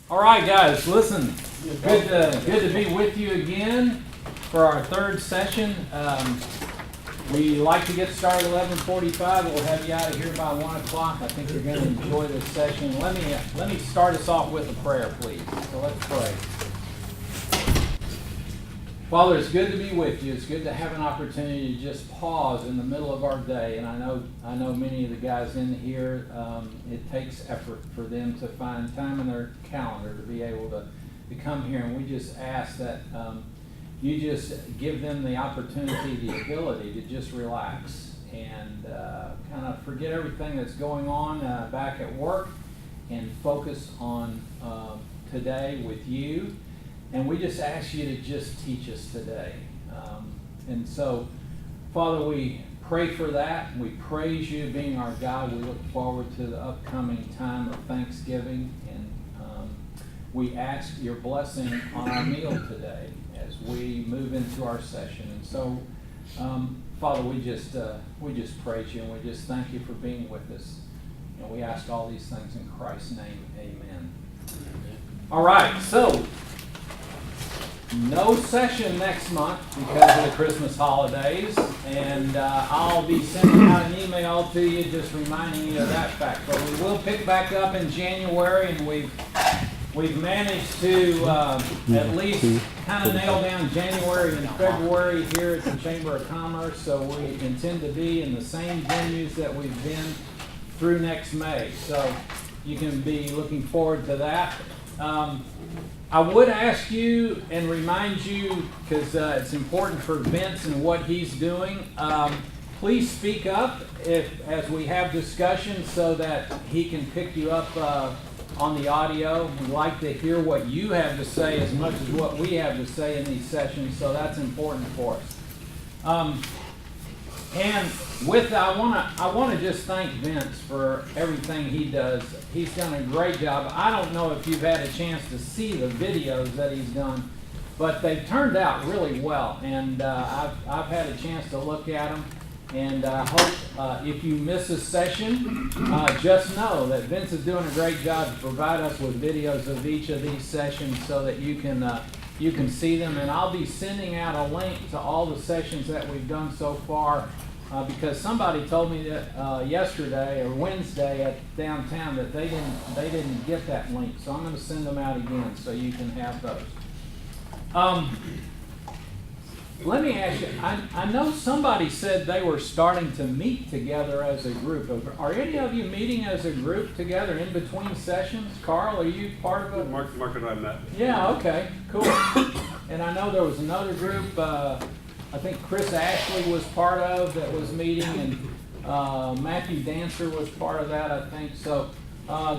All right, guys, listen. Good to be with you again for our third session. We like to get started at 11:45. We'll have you out of here by 1 o'clock. I think you're going to enjoy this session. Let me start us off with a prayer, please. So let's pray. Father, it's good to be with you. It's good to have an opportunity to just pause in the middle of our day. And I know many of the guys in here, it takes effort for them to find time in their calendar to be able to come here. And we just ask that you just give them the opportunity, the ability to just relax and kind of forget everything that's going on back at work and focus on today with you. And we just ask you to just teach us today. And so, Father, we pray for that. We praise you being our God. We look forward to the upcoming time of Thanksgiving. And we ask your blessing on our meal today as we move into our session. And so, Father, we just praise you and we just thank you for being with us. And we ask all these things in Christ's name. Amen. All right, so no session next month because of the Christmas holidays, and I'll be sending out an email to you just reminding you of that fact. But we will pick back up in January, and we've managed to at least kind of nail down January and February here at the Chamber of Commerce. So we intend to be in the same venues that we've been through next May. So you can be looking forward to that. I would ask you and remind you, because it's important for Vince and what he's doing, please speak up as we have discussion so that he can pick you up on the audio. We'd like to hear what you have to say as much as what we have to say in these sessions, so that's important for us. And with that, I want to just thank Vince for everything he does. He's done a great job. I don't know if you've had a chance to see the videos that he's done, but they've turned out really well. And I've had a chance to look at them. And I hope if you miss a session, just know that Vince is doing a great job to provide us with videos of each of these sessions so that you can see them. And I'll be sending out a link to all the sessions that we've done so far. Because somebody told me that yesterday or Wednesday at downtown that they didn't get that link, so I'm going to send them out again so you can have those. Let me ask you, I know somebody said they were starting to meet together as a group. Are any of you meeting as a group together in between sessions? Carl, are you part of it? Mark and I met. Yeah, okay, cool. And I know there was another group, I think Chris Ashley was part of that was meeting, and Matthew Dancer was part of that, I think. So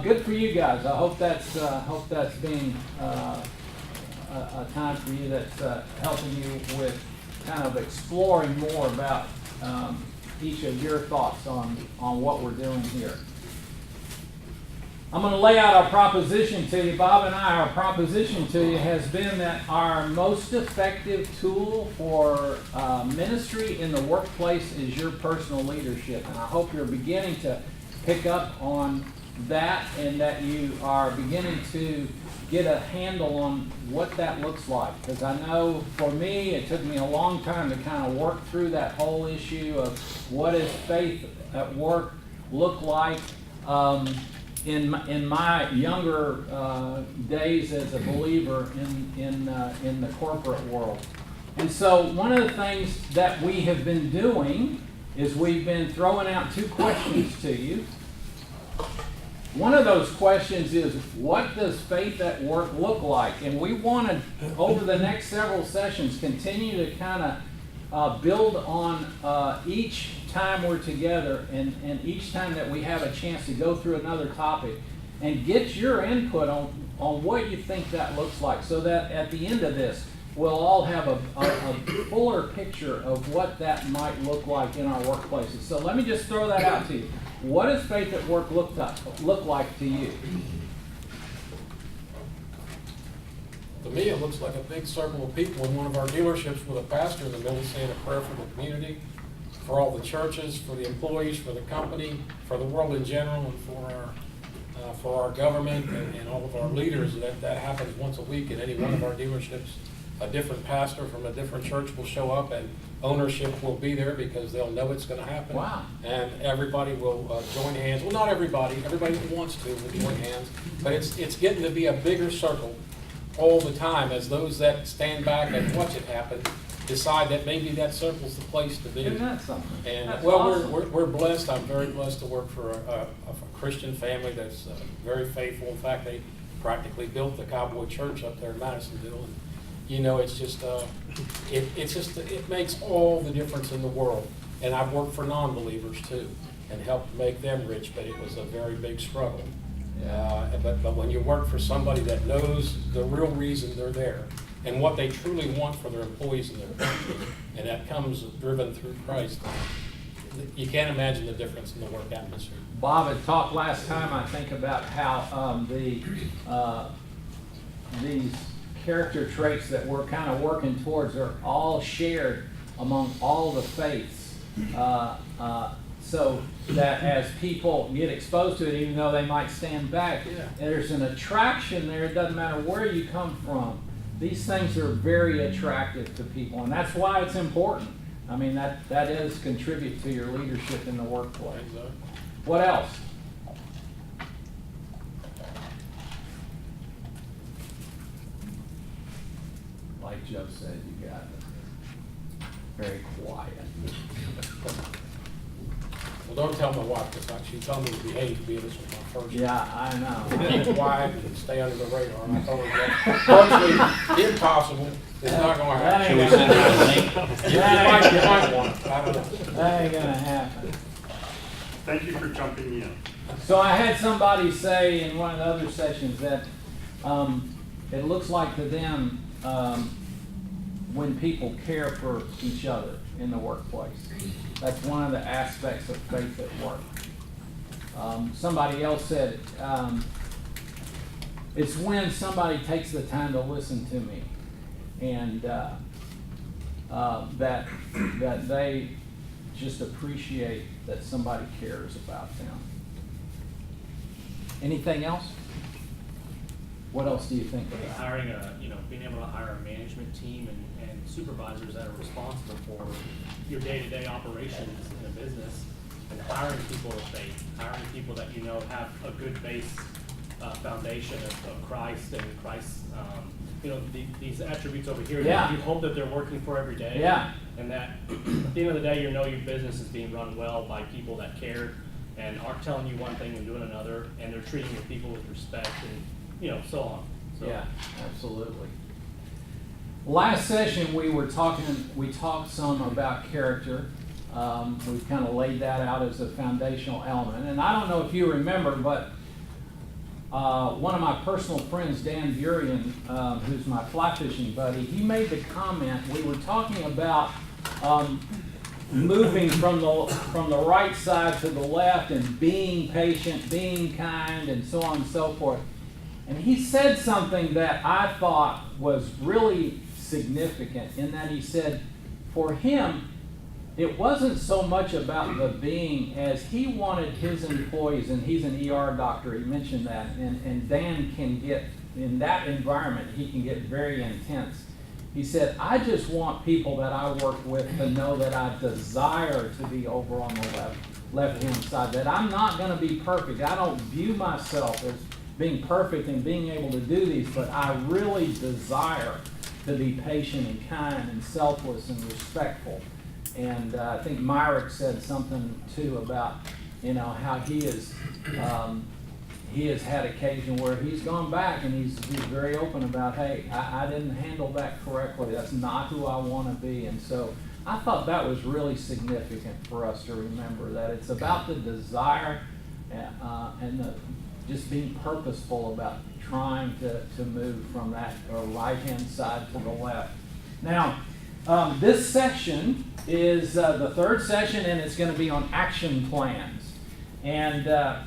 good for you guys. I hope that's being a time for you that's helping you with kind of exploring more about each of your thoughts on what we're doing here. I'm going to lay out our proposition to you. Bob and our proposition to you has been that our most effective tool for ministry in the workplace is your personal leadership. And I hope you're beginning to pick up on that and that you are beginning to get a handle on what that looks like. Because I know for me, it took me a long time to kind of work through that whole issue of what does faith at work look like. In my younger days as a believer in the corporate world. And so one of the things that we have been doing is we've been throwing out two questions to you. One of those questions is, what does faith at work look like? And we want to, over the next several sessions, continue to kind of build on each time we're together and each time that we have a chance to go through another topic and get your input on what you think that looks like, so that at the end of this we'll all have a fuller picture of what that might look like in our workplaces. So let me just throw that out to you. What does faith at work look like to you? To me, it looks like a big circle of people in one of our dealerships with a pastor in the middle saying a prayer for the community, for all the churches, for the employees, for the company, for the world in general, and for our for our government and all of our leaders, that happens once a week in any one of our dealerships. A different pastor from a different church will show up, and ownership will be there because they'll know it's going to happen. Wow. And everybody will join hands. Well, not everybody. Everybody who wants to will join hands. But it's getting to be a bigger circle all the time as those that stand back and watch it happen decide that maybe that circle's the place to be. Isn't that something? And That's well, awesome. we're blessed. I'm very blessed to work for a Christian family that's very faithful. In fact, they practically built the Cowboy Church up there in Madisonville. And, you know, it's just it makes all the difference in the world. And I've worked for non-believers too, and helped make them rich. But it was a very big struggle. But when you work for somebody that knows the real reason they're there and what they truly want for their employees and their country, and that comes driven through Christ, you can't imagine the difference in the work atmosphere. Bob had talked last time, I think, about how these character traits that we're kind of working towards are all shared among all the faiths. So that as people get exposed to it, even though they might stand back, there's an attraction there. It doesn't matter where you come from. These things are very attractive to people, and that's why it's important. I mean, that does contribute to your leadership in the workplace. Exactly. What else? Like Joe said, you got it. Very quiet. Well, don't tell my wife, because she told me to behave, being this was my first. Yeah, I know. Be quiet and stay under the radar. And I told her that virtually impossible. It's not going to happen. Should we send her a link? You might want it. I don't know. That ain't gonna happen. Thank you for jumping in. So I had somebody say in one of the other sessions that it looks like to them when people care for each other in the workplace. That's one of the aspects of faith at work. Somebody else said it's when somebody takes the time to listen to me, and that they just appreciate that somebody cares about them. Anything else? What else do you think I think about? hiring being able to hire a management team and supervisors that are responsible for your day-to-day operations in a business, and hiring people of faith, hiring people that you know have a good base foundation of Christ and Christ's, these attributes over here Yeah. that you hope that they're working for every day. Yeah. And that at the end of the day, your business is being run well by people that care and aren't telling you one thing and doing another, and they're treating your people with respect and, so on. So, Yeah, absolutely. Last session we talked some about character. We've kind of laid that out as a foundational element. And I don't know if you remember, but one of my personal friends, Dan Burian, who's my fly fishing buddy, he made the comment, we were talking about moving from the right side to the left and being patient, being kind, and so on and so forth. And he said something that I thought was really significant, in that he said, for him, it wasn't so much about the being as he wanted his employees, and he's an ER doctor, he mentioned that, and Dan can get, in that environment, he can get very intense. He said, I just want people that I work with to know that I desire to be over on the left-hand side, that I'm not going to be perfect. I don't view myself as being perfect and being able to do these, but I really desire to be patient and kind and selfless and respectful. And I think Myrick said something too about, how he has had occasion where he's gone back and he's very open about, hey, I didn't handle that correctly. That's not who I want to be. And so I thought that was really significant for us to remember, that it's about the desire and just being purposeful about trying to move from that right-hand side to the left. Now, this section is the third session, and it's going to be on action plans. And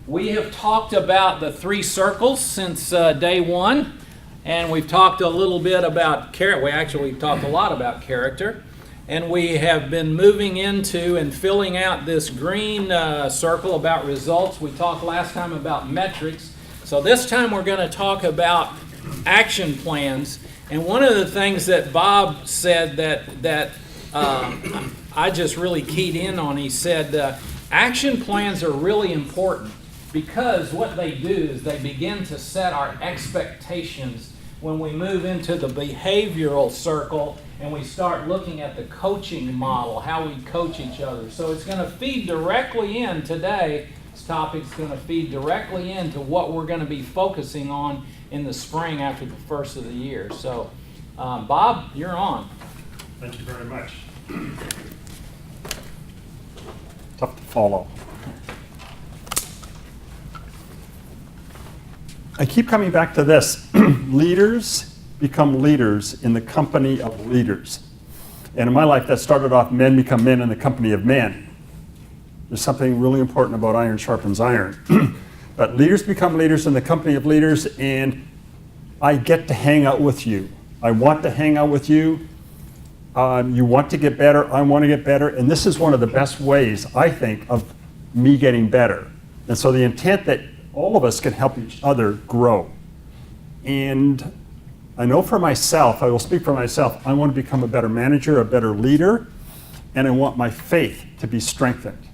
we have talked about the 3 circles since day 1, and we've talked a little bit about character. We've talked a lot about character. and we have been moving into and filling out this green circle about results. We talked last time about metrics. So this time we're going to talk about action plans. And one of the things that Bob said that I just really keyed in on, he said action plans are really important because what they do is they begin to set our expectations when we move into the behavioral circle and we start looking at the coaching model, how we coach each other. So it's going to feed directly in today. This topic's going to feed directly into what we're going to be focusing on in the spring after the first of the year. So, Bob, you're on. Thank you very much. Tough to follow. I keep coming back to this. Leaders become leaders in the company of leaders. And in my life, that started off men become men in the company of men. There's something really important about iron sharpens iron. But leaders become leaders in the company of leaders, and I get to hang out with you. I want to hang out with you. You want to get better, I want to get better, and this is one of the best ways, I think, of me getting better. And so the intent that all of us can help each other grow. And I know for myself, I will speak for myself, I want to become a better manager, a better leader, and I want my faith to be strengthened.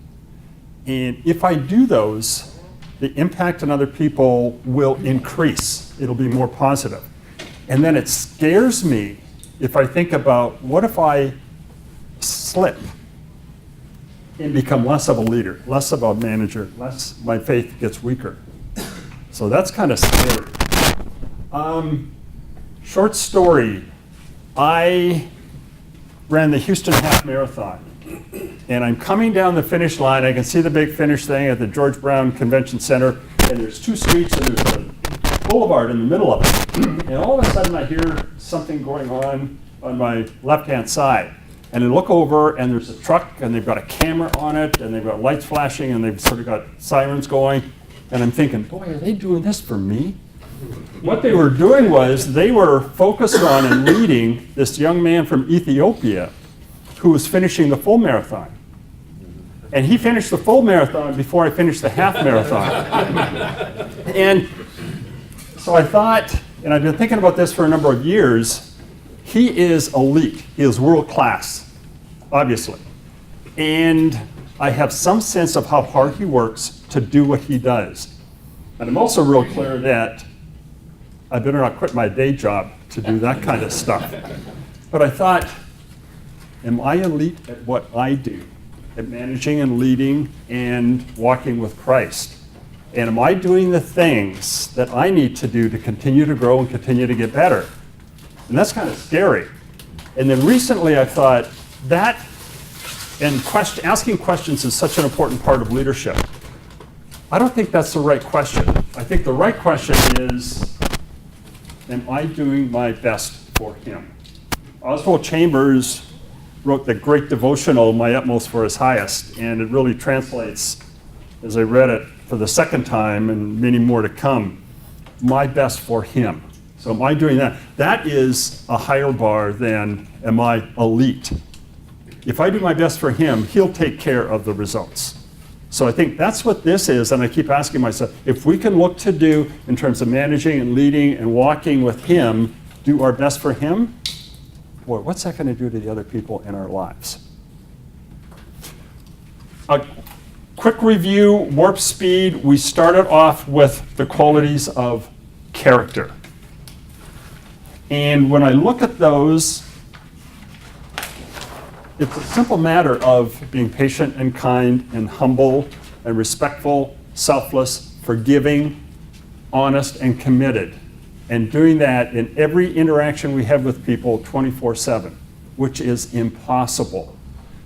And if I do those, the impact on other people will increase. It'll be more positive. And then it scares me if I think about what if I slip and become less of a leader, less of a manager, my faith gets weaker. So that's kind of scary. Short story, I ran the Houston Half Marathon, and I'm coming down the finish line. I can see the big finish thing at the George Brown Convention Center, and there's two streets and there's a boulevard in the middle of it. And all of a sudden I hear something going on my left-hand side. And I look over and there's a truck and they've got a camera on it and they've got lights flashing and they've sort of got sirens going. And I'm thinking, boy, are they doing this for me? What they were doing was they were focused on and leading this young man from Ethiopia who was finishing the full marathon. And he finished the full marathon before I finished the half marathon. And so I thought, and I've been thinking about this for a number of years, he is elite. He is world class, obviously. And I have some sense of how hard he works to do what he does. And I'm also real clear that I better not quit my day job to do that kind of stuff. But I thought, am I elite at what I do, at managing and leading and walking with Christ? And am I doing the things that I need to do to continue to grow and continue to get better? And that's kind of scary. And then recently I thought that, and asking questions is such an important part of leadership. I don't think that's the right question. I think the right question is, am I doing my best for him? Oswald Chambers wrote the great devotional, My Utmost for His Highest, and it really translates, as I read it for the second time and many more to come, my best for him. So am I doing that? That is a higher bar than am I elite. If I do my best for him, he'll take care of the results. So I think that's what this is, and I keep asking myself, if we can look to do in terms of managing and leading and walking with him, do our best for him, boy, what's that going to do to the other people in our lives? A quick review, warp speed. We started off with the qualities of character. And when I look at those, it's a simple matter of being patient and kind and humble and respectful, selfless, forgiving, honest, and committed. And doing that in every interaction we have with people 24/7, which is impossible.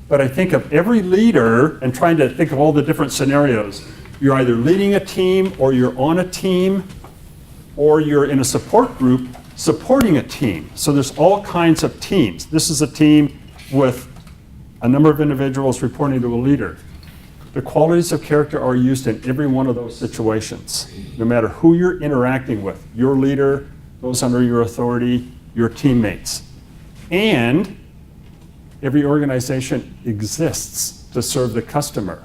But I think of every leader and trying to think of all the different scenarios. You're either leading a team or you're on a team or you're in a support group supporting a team. So there's all kinds of teams. This is a team with a number of individuals reporting to a leader. The qualities of character are used in every one of those situations, no matter who you're interacting with, your leader, those under your authority, your teammates. And Every organization exists to serve the customer.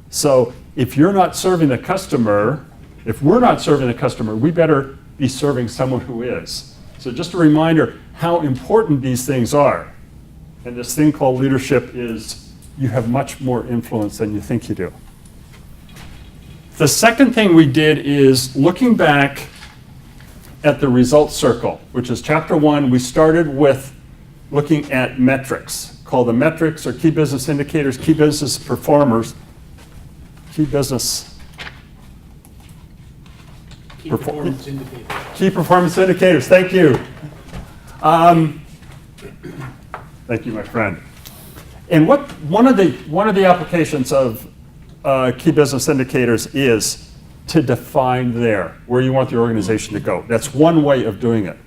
So if you're not serving the customer, if we're not serving the customer, we better be serving someone who is. So just a reminder how important these things are. And this thing called leadership is you have much more influence than you think you do. The second thing we did is looking back at the results circle, which is chapter 1. We started with looking at metrics, called the metrics or key business indicators, key business performers, key business Key performance indicators. key performance indicators. Thank you. Thank you, my friend. And what one of the applications of key business indicators is to define where you want the organization to go. That's one way of doing it.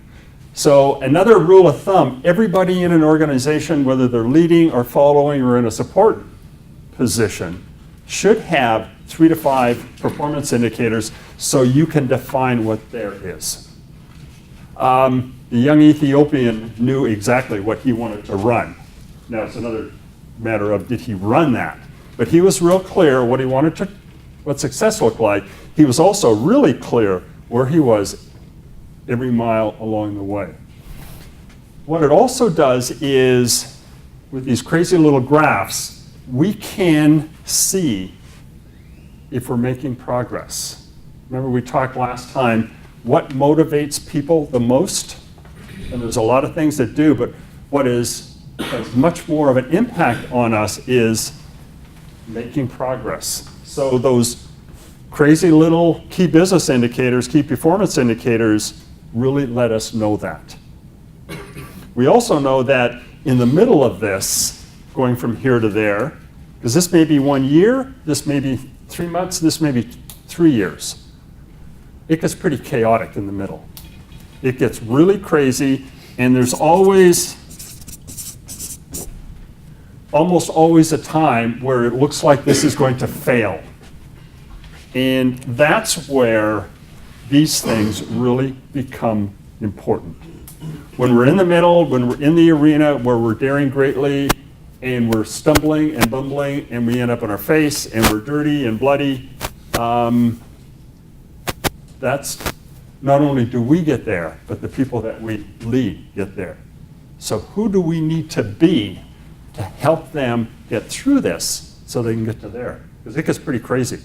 So another rule of thumb, everybody in an organization, whether they're leading or following or in a support position, should have 3 to 5 performance indicators so you can define what there is. The young Ethiopian knew exactly what he wanted to run. Now it's another matter of did he run that? But he was real clear what he wanted to, what success looked like. He was also really clear where he was every mile along the way. What it also does is, with these crazy little graphs, we can see if we're making progress. Remember we talked last time, what motivates people the most? And there's a lot of things that do, but what has much more of an impact on us is making progress. So those crazy little key business indicators, key performance indicators, really let us know that. We also know that in the middle of this, going from here to there, because this may be 1 year, this may be 3 months, this may be 3 years. It gets pretty chaotic in the middle. It gets really crazy, and there's almost always a time where it looks like this is going to fail. And that's where these things really become important. When we're in the middle, when we're in the arena where we're daring greatly and we're stumbling and bumbling and we end up on our face and we're dirty and bloody, that's not only do we get there, but the people that we lead get there. So who do we need to be to help them get through this so they can get to there? Because it gets pretty crazy.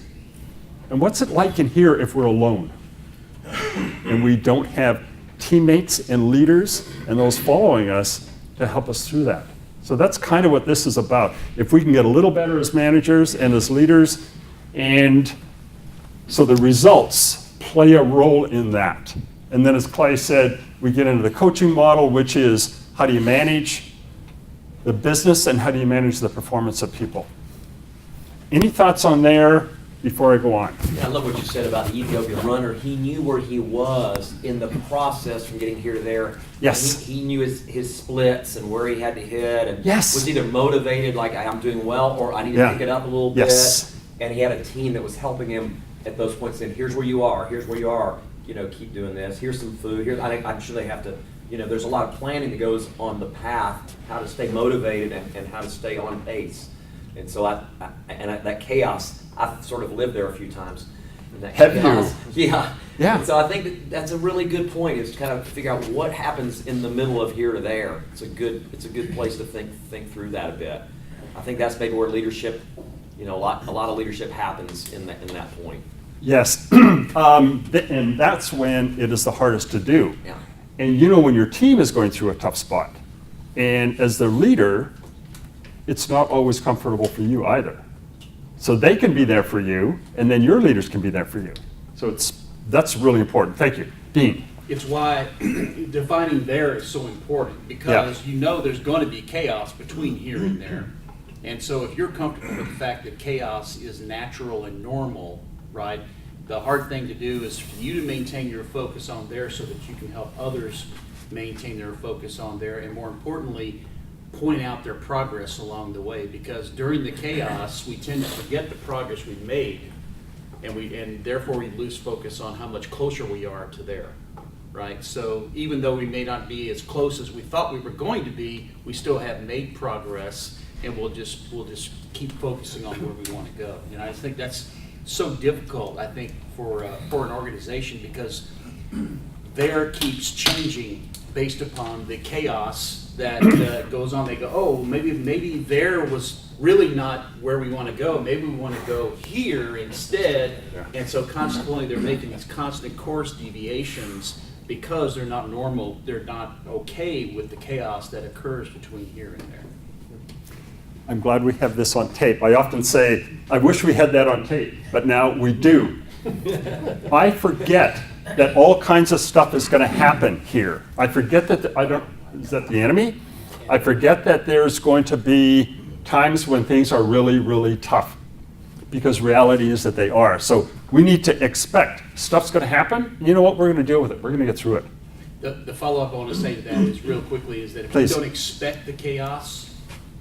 And what's it like in here if we're alone and we don't have teammates and leaders and those following us to help us through that? So that's kind of what this is about. If we can get a little better as managers and as leaders, and so the results play a role in that. And then as Clay said, we get into the coaching model, which is how do you manage the business and how do you manage the performance of people? Any thoughts on there before I go on? Yeah, I love what you said about the Ethiopian runner. He knew where he was in the process from getting here to there. Yes. He knew his splits and where he had to hit, and Yes. was either motivated, like I'm doing well, or I need to Yeah. pick it up a little Yes. bit. And he had a team that was helping him at those points, saying, here's where you are, keep doing this, here's some food, I'm sure they have to, there's a lot of planning that goes on the path, how to stay motivated and how to stay on pace. And so that chaos, I've sort of lived there a few times. And that Have you? chaos, yeah. Yeah. And so I think that's a really good point, is to kind of figure out what happens in the middle of here to there. It's a good place to think through that a bit. I think that's maybe where leadership, a lot of leadership happens in that point. Yes, and that's when it is the hardest to do. Yeah. And when your team is going through a tough spot, and as the leader, it's not always comfortable for you either. So they can be there for you, and then your leaders can be there for you. So that's really important. Thank you. Dean. It's why defining there is so important, because there's going to be chaos between here and there. And so if you're comfortable with the fact that chaos is natural and normal, right, the hard thing to do is for you to maintain your focus on there so that you can help others maintain their focus on there, and more importantly, point out their progress along the way. Because during the chaos, we tend to forget the progress we've made, and therefore we lose focus on how much closer we are to there. right? So even though we may not be as close as we thought we were going to be, we still have made progress, and we'll just keep focusing on where we want to go. And I just think that's so difficult, I think, for an organization, because there keeps changing based upon the chaos that goes on. They go, oh, maybe there was really not where we want to go. Maybe we want to go here instead. Yeah. And so consequently, they're making these constant course deviations because they're not normal. They're not okay with the chaos that occurs between here and there. I'm glad we have this on tape. I often say, I wish we had that on tape, but now we do. I forget that all kinds of stuff is going to happen here. I forget that, is that the enemy? I forget that there's going to be times when things are really, really tough, because reality is that they are. So we need to expect stuff's going to happen. You know what? We're going to deal with it. We're going to get through it. The follow-up I want to say to that is real quickly is that if Please. we don't expect the chaos,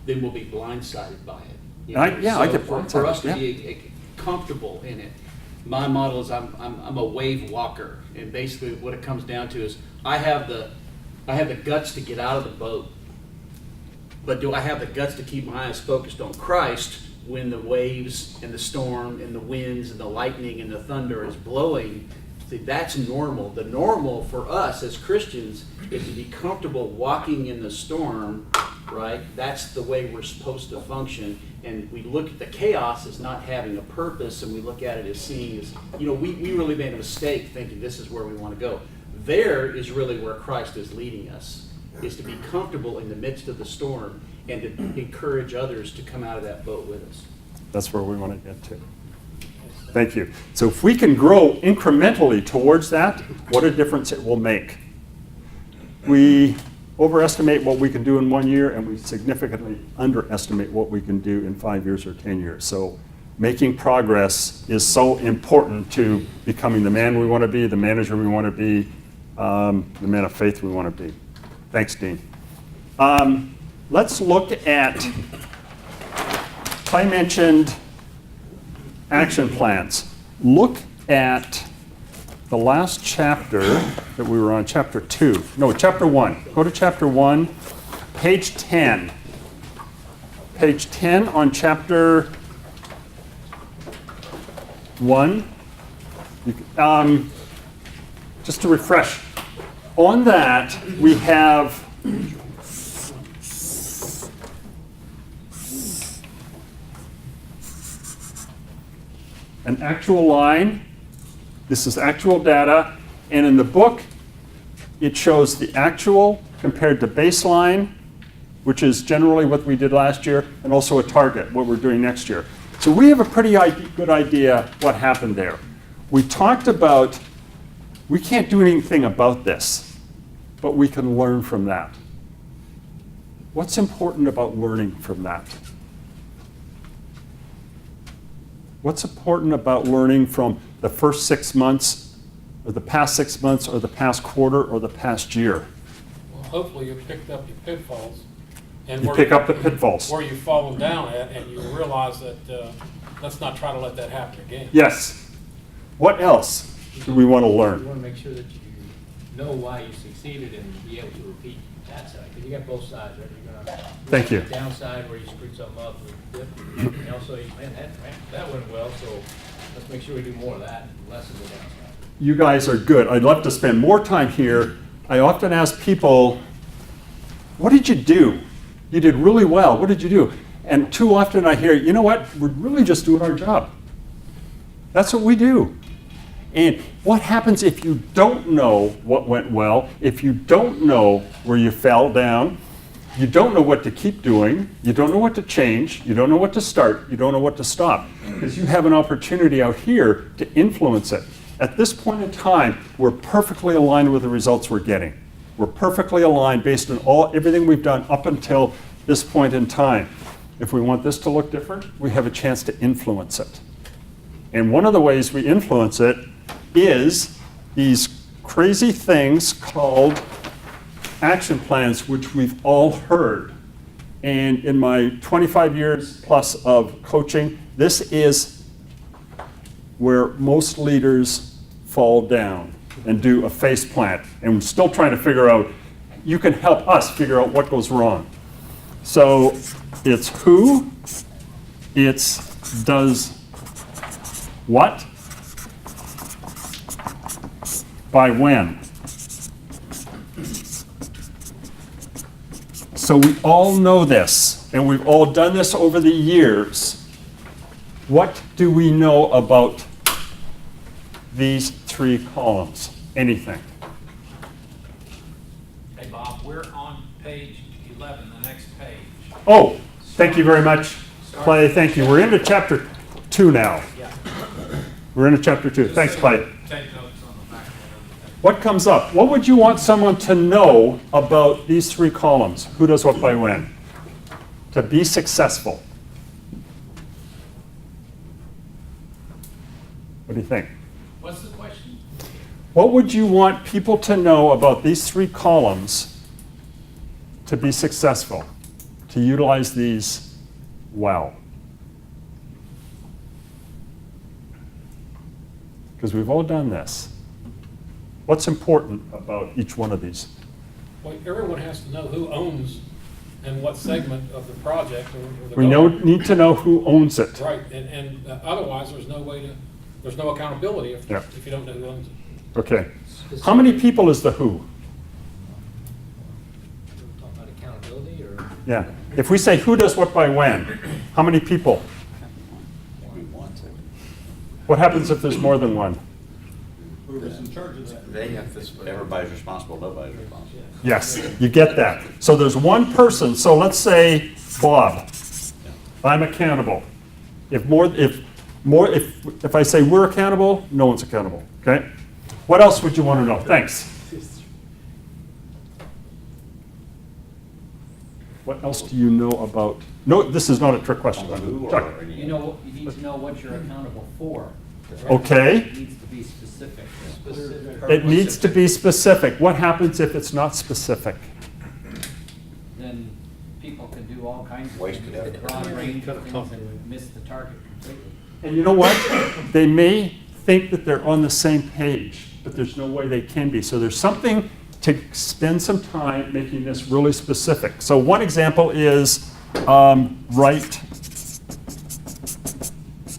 then we'll be blindsided by it. You I know? get For blindsided, us to yeah. be comfortable in it, my model is I'm a wave walker, and basically what it comes down to is I have the guts to get out of the boat, but do I have the guts to keep my eyes focused on Christ when the waves and the storm and the winds and the lightning and the thunder is blowing? See, that's normal. The normal for us as Christians is to be comfortable walking in the storm, right? That's the way we're supposed to function. And we look at the chaos as not having a purpose, and we look at it as seeing as, we really made a mistake thinking this is where we want to go. There is really where Christ is leading us, is to be comfortable in the midst of the storm and to encourage others to come out of that boat with us. That's where we want to get to. Thank you. So if we can grow incrementally towards that, what a difference it will make. We overestimate what we can do in 1 year, and we significantly underestimate what we can do in 5 years or 10 years. So making progress is so important to becoming the man we want to be, the manager we want to be, the man of faith we want to be. Thanks, Dean. Let's look at, I mentioned action plans. Look at the last chapter that we were on, chapter 2. No, chapter 1. Go to chapter 1, page 10. Page 10 on chapter 1. Just to refresh, on that we have an actual line. This is actual data, and in the book it shows the actual compared to baseline, which is generally what we did last year, and also a target, what we're doing next year. So we have a pretty good idea what happened there. We talked about we can't do anything about this, but we can learn from that. What's important about learning from that? What's important about learning from the first 6 months, or the past 6 months, or the past quarter, or the past year? Well, hopefully you picked up your pitfalls. And You where pick up the pitfalls. where you've fallen down at, and you realize that let's not try to let that happen again. Yes. What else do we want to You learn? want to make sure that you know why you succeeded and be able to repeat that side, because you got both sides, right? You're gonna Thank you. the downside where you screwed something up, and also, man, that went well, so let's make sure we do more of that, and less of the downside. You guys are good. I'd love to spend more time here. I often ask people, what did you do? You did really well. What did you do? And too often I hear, you know what? We're really just doing our job. That's what we do. And what happens if you don't know what went well, if you don't know where you fell down, you don't know what to keep doing, you don't know what to change, you don't know what to start, you don't know what to stop, because you have an opportunity out here to influence it. At this point in time, we're perfectly aligned with the results we're getting. We're perfectly aligned based on everything we've done up until this point in time. If we want this to look different, we have a chance to influence it. And one of the ways we influence it is these crazy things called action plans, which we've all heard. And in my 25 years plus of coaching, this is where most leaders fall down. and do a face plant. And we're still trying to figure out, you can help us figure out what goes wrong. So it's who, it's does what, by when. So we all know this, and we've all done this over the years. What do we know about these three columns? Anything? Hey, Bob, we're on page 11, the next page. Oh, thank you very much, Clay. Thank you. We're into chapter 2 now. Yeah. We're into chapter 2. Thanks, Clay. Take notes on the back of everything. What comes up? What would you want someone to know about these three columns? Who does what by when? To be successful. What do you think? What's the question? What would you want people to know about these three columns to be successful, to utilize these well? Because we've all done this. What's important about each one of these? Well, everyone has to know who owns and what segment of the project or the We goal. need to know who owns it. Right, and otherwise, there's no way to, there's no accountability if Yeah. if you don't know who owns it. Okay. How many people is the who? We're talking about accountability or? Yeah. If we say who does what by when, how many people? What happens if there's more than one? Everybody's responsible, nobody's responsible. Yes, you get that. So there's one person, so let's say Bob. I'm accountable. If I say we're accountable, no one's accountable, okay? What else would you want to know? Thanks. What else do you know about, no, this is not a trick question. Who Chuck. or any- You know, you need to know what you're accountable for. Okay, It needs to be specific. it needs to be specific. What happens if it's not specific? Then people can do all kinds of Wasted things, effort. broad range of things and miss the target completely. And you know what? They may think that they're on the same page, but there's no way they can be. So there's something to spend some time making this really specific. So one example is write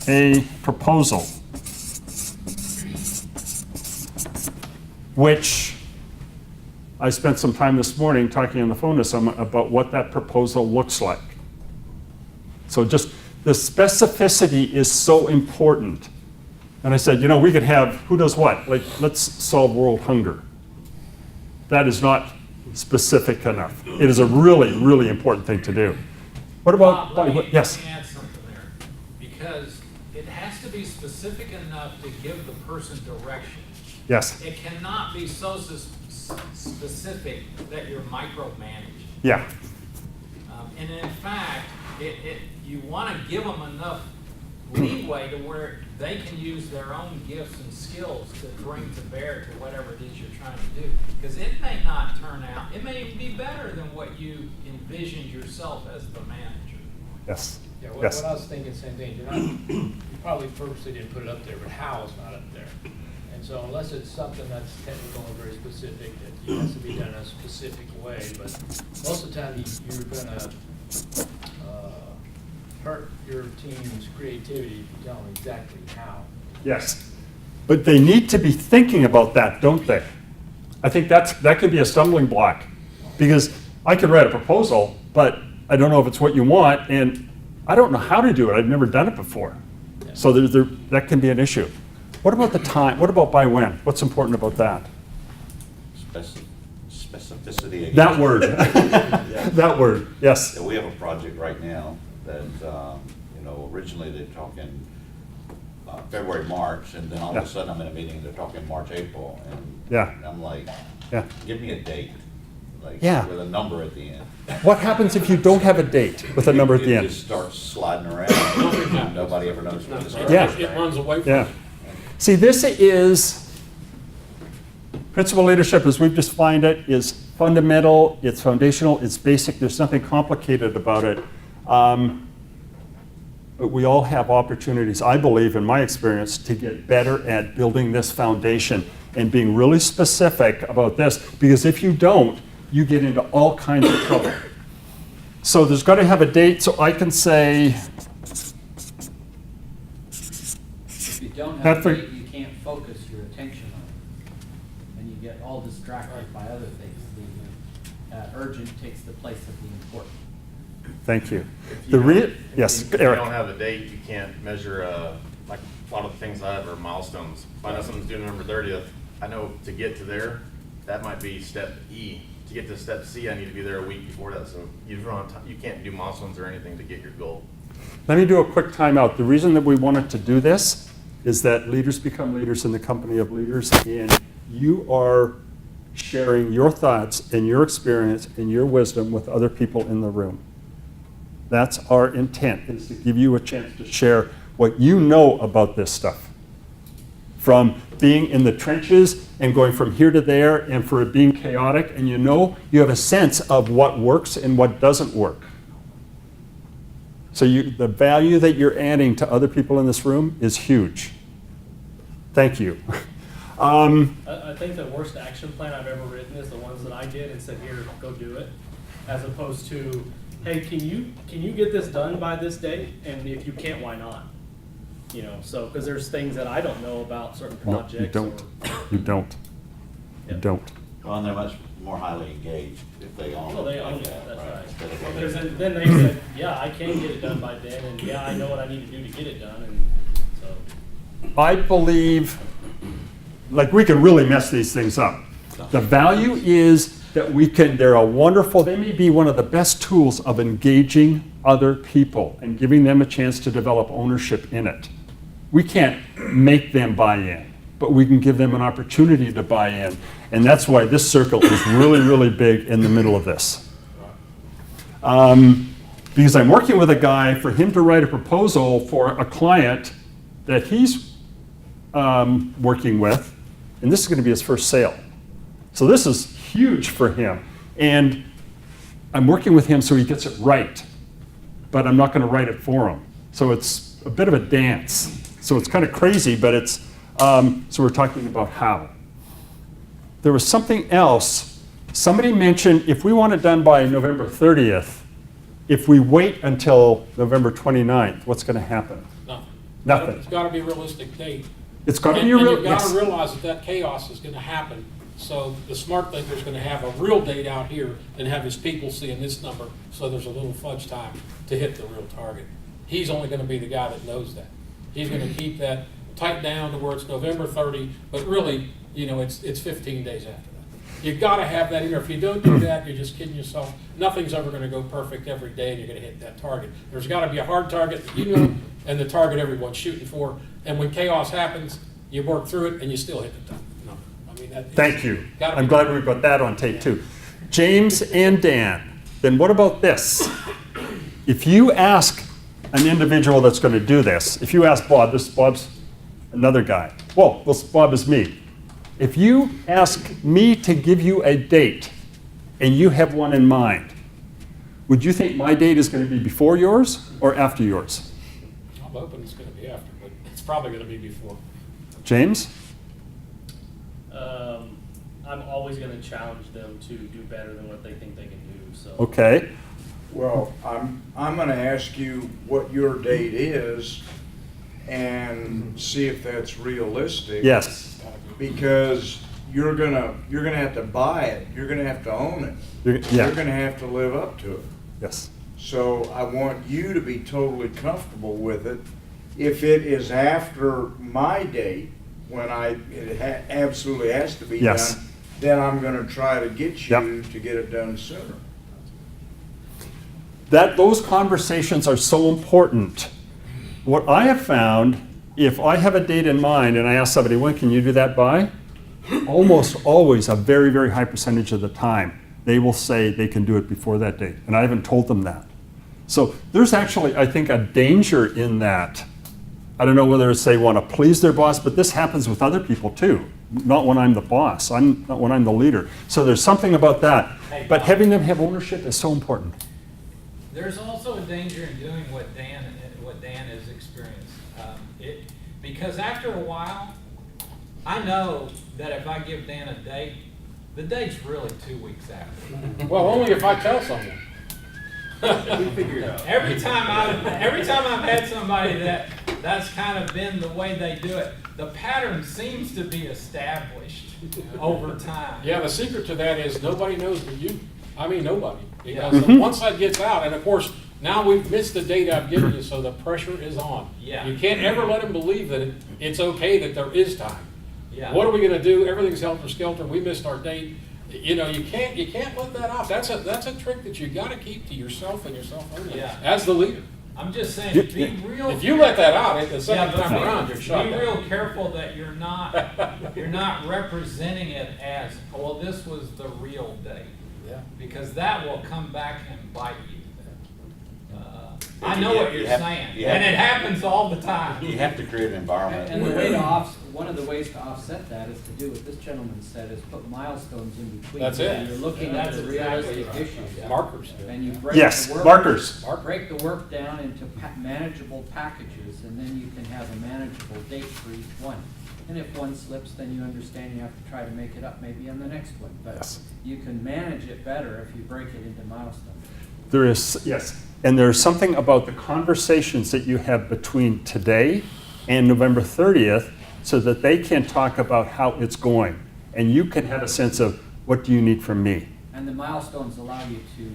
a proposal, which I spent some time this morning talking on the phone to someone about what that proposal looks like. So just the specificity is so important. And I said, you know, we could have who does what? Like, let's solve world hunger. That is not specific enough. It is a really, really important thing to do. What about, Bob, let me yes? add something there, because it has to be specific enough to give the person direction. Yes, It cannot be so specific that you're micromanaged. yeah, And in fact, you want to give them enough leeway to where they can use their own gifts and skills to bring to bear to whatever it is you're trying to do. Because it may not turn out, it may be better than what you envisioned yourself as the manager. yes, Yeah, what yes. I was thinking, same thing, you probably purposely didn't put it up there, but how is not up there. And so unless it's something that's technical and very specific, that it has to be done in a specific way, but most of the time you're gonna hurt your team's creativity if you tell them exactly how. Yes. But they need to be thinking about that, don't they? I think that could be a stumbling block. Because I could write a proposal, but I don't know if it's what you want, and I don't know how to do it. I've never done it before. So that can be an issue. What about the time? What about by when? What's important about that? Specificity. again. That word. That word, yes. Yeah, we have a project right now that, originally they're talking February, March, and then all of Yeah. a sudden I'm in a meeting, they're talking March, April, and Yeah. I'm like, Yeah. give me a date, like, Yeah. with a number at the end. What happens if you don't have a date with a number at the It end? just starts sliding around, and nobody ever knows what it's. Yeah. It runs away from Yeah. you. See, this is, principal leadership as we've defined it is fundamental, it's foundational, it's basic, there's nothing complicated about it. But we all have opportunities, I believe, in my experience, to get better at building this foundation. and being really specific about this, because if you don't, you get into all kinds of trouble. So there's got to have a date, so I can say, If you don't That have for- a date, you can't focus your attention on it. And you get all distracted by other things. The urgent takes the place of the important. thank you. If The you re, don't- yes, If you Eric. don't have a date, you can't measure, like, a lot of the things I have are milestones. If I know something's due November 30th, I know to get to there, that might be step E. To get to step C, I need to be there a week before that, so you don't have time, you can't do milestones or anything to get your goal. Let me do a quick timeout. The reason that we wanted to do this is that leaders become leaders in the company of leaders, and you are sharing your thoughts and your experience and your wisdom with other people in the room. That's our intent, is to give you a chance to share what you know about this stuff. From being in the trenches and going from here to there, and for it being chaotic, and you have a sense of what works and what doesn't work. So the value that you're adding to other people in this room is huge. Thank you. I think the worst action plan I've ever written is the ones that I did and said, here, go do it. As opposed to, hey, can you get this done by this date? And if you can't, why not? You know, so, because there's things that I don't know about certain No, projects. you don't. or- You don't. You Yeah. don't. Well, and they're much more highly engaged if they own it. Well, they own like it, that, that's right. Instead of Because waiting. then they said, yeah, I can get it done by then, and yeah, I know what I need to do to get it done, and so. I believe, like, we can really mess these things up. The value is that they're a wonderful, they may be one of the best tools of engaging other people and giving them a chance to develop ownership in it. We can't make them buy in, but we can give them an opportunity to buy in. And that's why this circle is really, really big in the middle of this. Because I'm working with a guy for him to write a proposal for a client that he's working with, and this is going to be his first sale. So this is huge for him. And I'm working with him so he gets it right, but I'm not going to write it for him. So it's a bit of a dance. So it's kind of crazy, but it's, so we're talking about how. There was something else. Somebody mentioned if we want it done by November 30th, if we wait until November 29th, what's going to happen? Nothing. Nothing. It's gotta be a realistic date. It's got to And be a real, you've yes. gotta realize that that chaos is gonna happen. So the smart thinker's gonna have a real date out here and have his people seeing this number, so there's a little fudge time to hit the real target. He's only gonna be the guy that knows that. He's gonna keep that tight down to where it's November 30, but really, it's 15 days after that. You've gotta have that in there. If you don't do that, you're just kidding yourself. Nothing's ever gonna go perfect every day and you're gonna hit that target. There's gotta be a hard target that you know and the target everyone's shooting for. And when chaos happens, you work through it and you still hit the number. I mean, that. Thank you. Gotta I'm be- glad we got that on tape too. James and Dan, then what about this? If you ask an individual that's going to do this, if you ask Bob, Bob's another guy. Well, Bob is me. If you ask me to give you a date and you have one in mind, would you think my date is going to be before yours or after yours? I'm hoping it's gonna be after, but it's probably gonna be before. James? I'm always gonna challenge them to do better than what they think they can do, so. Okay. Well, I'm gonna ask you what your date is and see if that's realistic. Yes. Because you're gonna have to buy it, you're gonna have to own it. Yeah. You're gonna have to live up to it. Yes. So I want you to be totally comfortable with it. If it is after my date, when it absolutely has to be Yes. done, then I'm gonna try to get you Yep. to get it done sooner. Those conversations are so important. What I have found, if I have a date in mind and I ask somebody, when can you do that by? Almost always, a very, very high percentage of the time, they will say they can do it before that date. And I haven't told them that. So there's actually, I think, a danger in that. I don't know whether it's they want to please their boss, but this happens with other people too. Not when I'm the boss, not when I'm the leader. So there's something about that. But having them have ownership is so important. There's also a danger in doing what Dan has experienced. Because after a while, I know that if I give Dan a date, the date's really 2 weeks after. Well, only if I tell someone. Every time I've had somebody that's kind of been the way they do it, the pattern seems to be established over time. Yeah, the secret to that is nobody knows but you. I mean, nobody. Yeah. Because once that gets out, and of course, now we've missed the date I've given you, so the pressure is on. Yeah. You can't ever let them believe that it's okay that there is time. Yeah. What are we gonna do? Everything's helter-skelter. We missed our date. You know, you can't let that out. That's a trick that you gotta keep to yourself and yourself only, Yeah. as the leader. I'm just saying, be real. If you let that out, the Yeah, second but time around, you're shot be down. real careful that you're not representing it as, well, this was the real date. Yeah. Because that will come back and bite you. I know what you're saying, and it happens all the time. You have to create an environment. And the way to one of the ways to offset that is to do what this gentleman said, is put milestones in between. That's So it. You're looking at That's the exactly realistic right. issues. Markers. And you break Yes, the work. markers. Break the work down into manageable packages, and then you can have a manageable date for each one. And if one slips, then you understand you have to try to make it up maybe on the next one. But Yes. you can manage it better if you break it into milestones. There is, yes, and there's something about the conversations that you have between today and November 30th so that they can talk about how it's going. And you can have a sense of, what do you need from me? And the milestones allow you to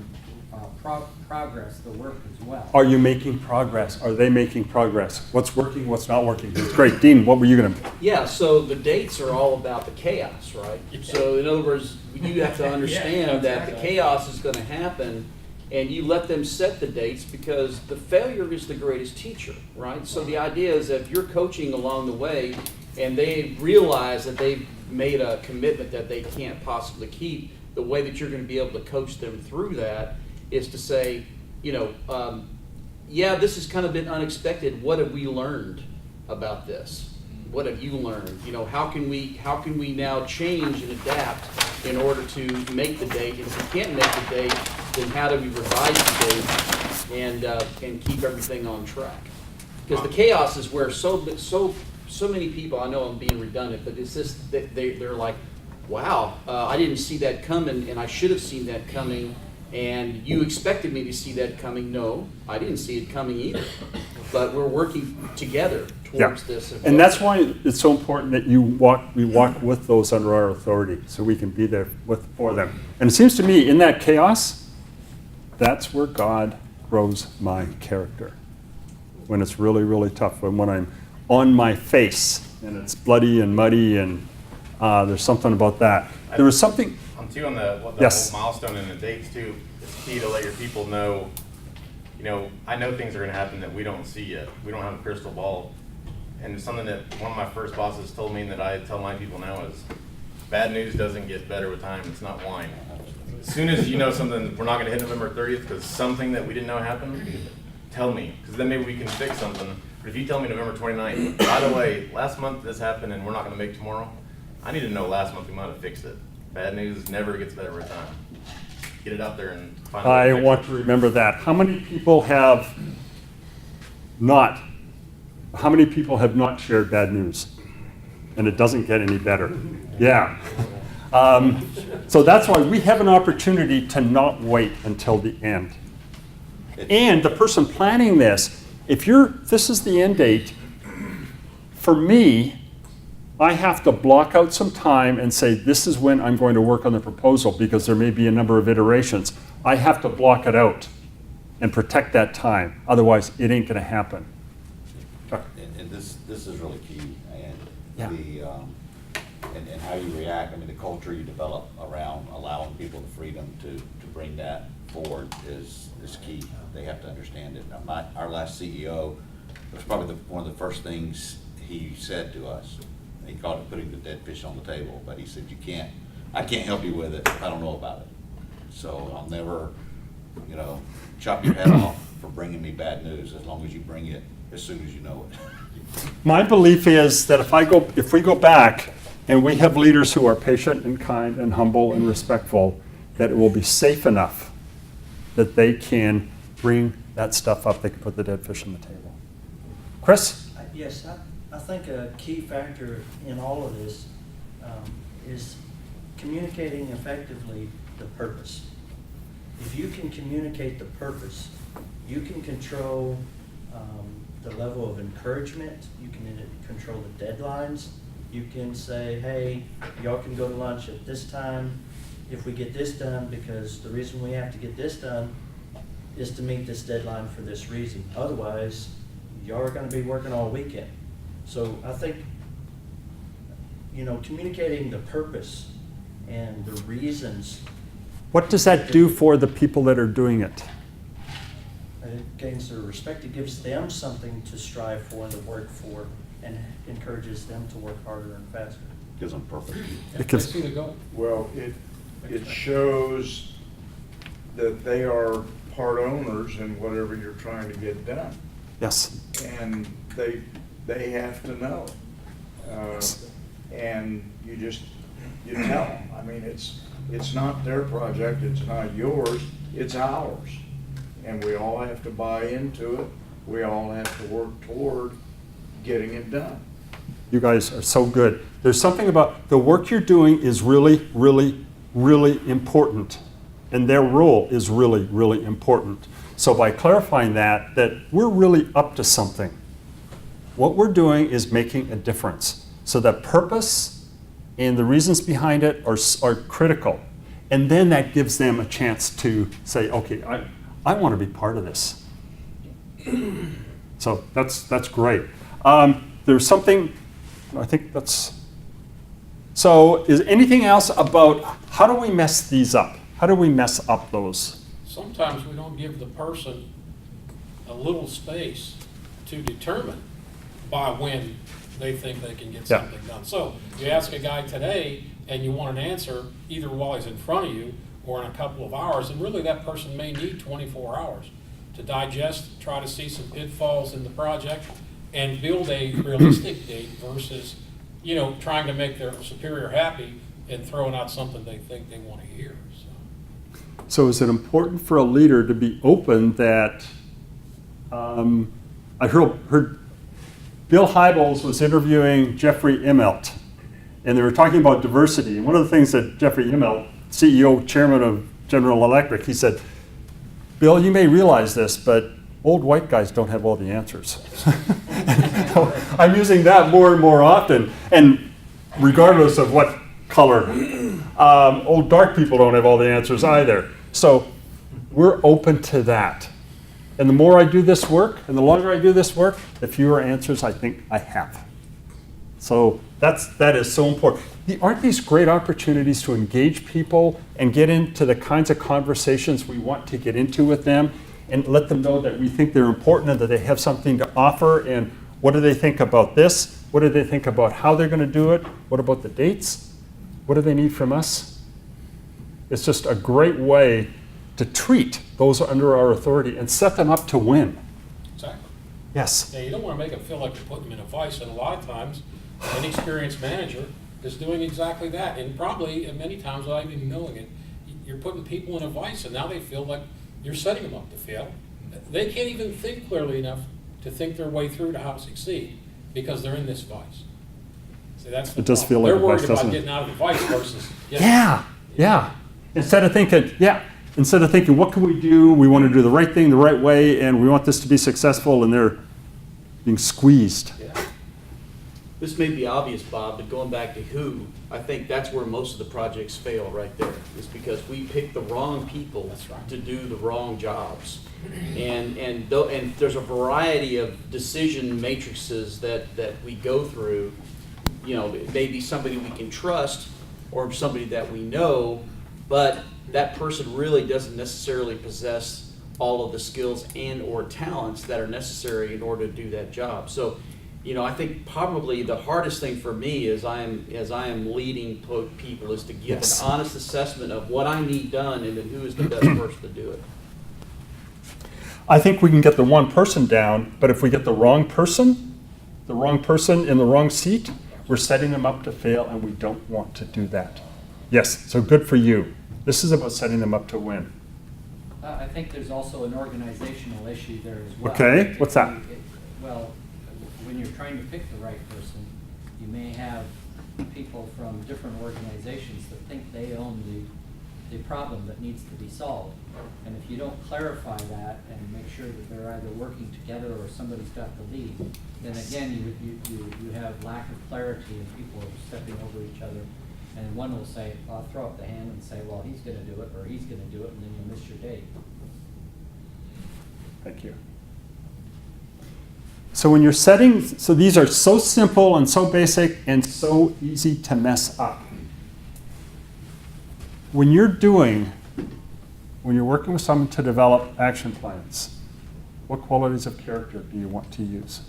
progress the work as well. Are you making progress? Are they making progress? What's working, what's not working? It's great. Dean, what were you going to? Yeah, so the dates are all about the chaos, right? So in other words, you have to understand that the chaos is gonna happen, and you let them set the dates because the failure is the greatest teacher, right? So the idea is that if you're coaching along the way and they realize that they've made a commitment that they can't possibly keep, the way that you're gonna be able to coach them through that is to say, you know, yeah, this has kind of been unexpected. What have we learned about this? What have you learned? You know, how can we now change and adapt in order to make the date? And if we can't make the date, then how do we revise the date and keep everything on track? Because the chaos is where so many people, I know I'm being redundant, but it's just that they're like, wow, I didn't see that coming, and I should have seen that coming. And you expected me to see that coming. No, I didn't see it coming either. But we're working together towards this. And that's why it's so important that we walk with those under our authority so we can be there for them. And it seems to me in that chaos, that's where God grows my character. When it's really, really tough, when I'm on my face and it's bloody and muddy and there's something about that. There was something. Too, on the Yes. whole milestone and the dates too, it's key to let your people know, you know, I know things are gonna happen that we don't see yet. We don't have a crystal ball. And it's something that one of my first bosses told me that I tell my people now is, bad news doesn't get better with time, it's not wine. As soon as you know something, we're not gonna hit November 30th because something that we didn't know happened, tell me, because then maybe we can fix something. But if you tell me November 29th, by the way, last month this happened and we're not gonna make tomorrow, I need to know last month we might have fixed it. Bad news never gets better with time. Get it out there and find a way I to fix want it. to remember that. How many people have not shared bad news? And it doesn't get any better. Yeah. So that's why we have an opportunity to not wait until the end. And the person planning this, this is the end date, for me, I have to block out some time and say, this is when I'm going to work on the proposal because there may be a number of iterations. I have to block it out and protect that time. Otherwise, it ain't gonna happen. And this is really key, and Yeah. and how you react, I mean, the culture you develop around allowing people the freedom to bring that forward is key. They have to understand it. Our last CEO, was probably one of the first things he said to us. He called it putting the dead fish on the table, but he said, I can't help you with it if I don't know about it. So I'll never, chop your head off for bringing me bad news as long as you bring it as soon as you know it. My belief is that if we go back and we have leaders who are patient and kind and humble and respectful, that it will be safe enough that they can bring that stuff up, they can put the dead fish on the table. Chris? Yes, think a key factor in all of this is communicating effectively the purpose. If you can communicate the purpose, you can control the level of encouragement, you can control the deadlines, you can say, hey, y'all can go to lunch at this time if we get this done, because the reason we have to get this done is to meet this deadline for this reason. Otherwise, y'all are gonna be working all weekend. So I think, communicating the purpose and the reasons, What does that do for the people that are doing it? it gains their respect. It gives them something to strive for and to work for, and encourages them to work harder and faster. Gives them purpose. They Because- see the goal. Well, it shows that they are part owners in whatever you're trying to get done. Yes. And they have to know. And you tell them. I mean, it's not their project, it's not yours, it's ours. And we all have to buy into it. We all have to work toward getting it done. You guys are so good. There's something about the work you're doing is really, really, really important. And their role is really, really important. So by clarifying that we're really up to something. What we're doing is making a difference. So that purpose and the reasons behind it are critical. And then that gives them a chance to say, okay, I want to be part of this. So that's great. There's something, I think that's, so is anything else about how do we mess these up? How do we mess up those? Sometimes we don't give the person a little space to determine by when they think they can get Yeah. something done. So you ask a guy today and you want an answer either while he's in front of you or in a couple of hours, and really that person may need 24 hours to digest, try to see some pitfalls in the project, and build a realistic date versus, trying to make their superior happy and throwing out something they think they want to hear. So is it important for a leader to be open that, I heard Bill Hybels was interviewing Jeffrey Immelt, and they were talking about diversity. And one of the things that Jeffrey Immelt, CEO, chairman of General Electric, he said, Bill, you may realize this, but old white guys don't have all the answers. I'm using that more and more often, and regardless of what color. Old dark people don't have all the answers either. So we're open to that. And the more I do this work, and the longer I do this work, the fewer answers I think I have. So that is so important. Aren't these great opportunities to engage people and get into the kinds of conversations we want to get into with them, and let them know that we think they're important and that they have something to offer, and what do they think about this? What do they think about how they're going to do it? What about the dates? What do they need from us? It's just a great way to treat those under our authority and set them up to win. Exactly. Yes. Yeah, you don't want to make them feel like you're putting them in a vice, and a lot of times, an experienced manager is doing exactly that, and probably, and many times without even knowing it, you're putting people in a vice, and now they feel like you're setting them up to fail. They can't even think clearly enough to think their way through to how to succeed, because they're in this vice. So that's the It does problem. feel like a They're worried vice, about doesn't it? getting out of the vice versus Yeah. Instead of thinking, what can we do? We want to do the right thing the right way, and we want this to be successful, and they're being squeezed. This may be obvious, Bob, but going back to who, I think that's where most of the projects fail right there. Is because we pick the wrong people to do the wrong jobs. And there's a variety of decision matrices that we go through. It may be somebody we can trust or somebody that we know, but that person really doesn't necessarily possess all of the skills and or talents that are necessary in order to do that job. So, I think probably the hardest thing for me as I am leading people is to give Yes. an honest assessment of what I need done and then who is the best person to do it. I think we can get the one person down, but if we get the wrong person in the wrong seat, we're setting them up to fail, and we don't want to do that. Yes, so good for you. This is about setting them up to win. I think there's also an organizational issue there as well. Okay, what's that? Well, when you're trying to pick the right person, you may have people from different organizations that think they own the problem that needs to be solved. And if you don't clarify that and make sure that they're either working together or somebody's got the lead, then again, you have lack of clarity and people are stepping over each other. And one will say, I'll throw up the hand and say, well, he's gonna do it, or he's gonna do it, and then you miss your date. Thank you. So when you're setting, so these are so simple and so basic and so easy to mess up. When you're working with someone to develop action plans, what qualities of character do you want to use?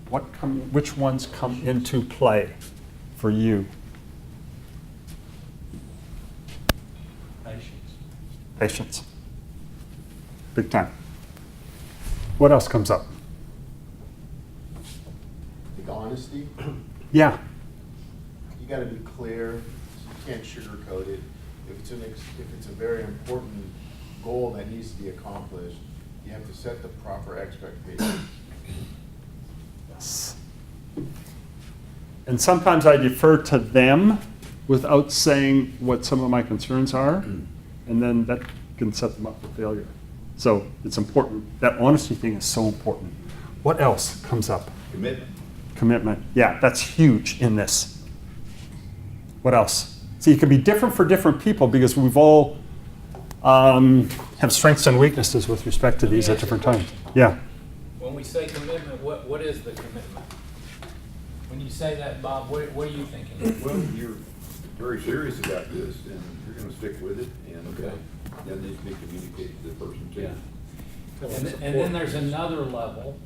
Which ones come into play for you? Patience. Patience. Big time. What else comes up? I think honesty. Yeah. You got to be clear. You can't sugarcoat it. If it's a very important goal that needs to be accomplished, you have to set the proper expectations. Yes. And sometimes I defer to them without saying what some of my concerns are, and then that can set them up for failure. So it's important. That honesty thing is so important. What else comes up? Commitment. Commitment. Yeah, that's huge in this. What else? See, it can be different for different people because we've all have strengths and weaknesses with respect to these at different times. Yeah. When we say commitment, what is the commitment? When you say that, Bob, what are you thinking? Well, you're very serious about this, and you're gonna stick with it, and Okay. that needs to be communicated to the person too. Yeah. And then there's another level,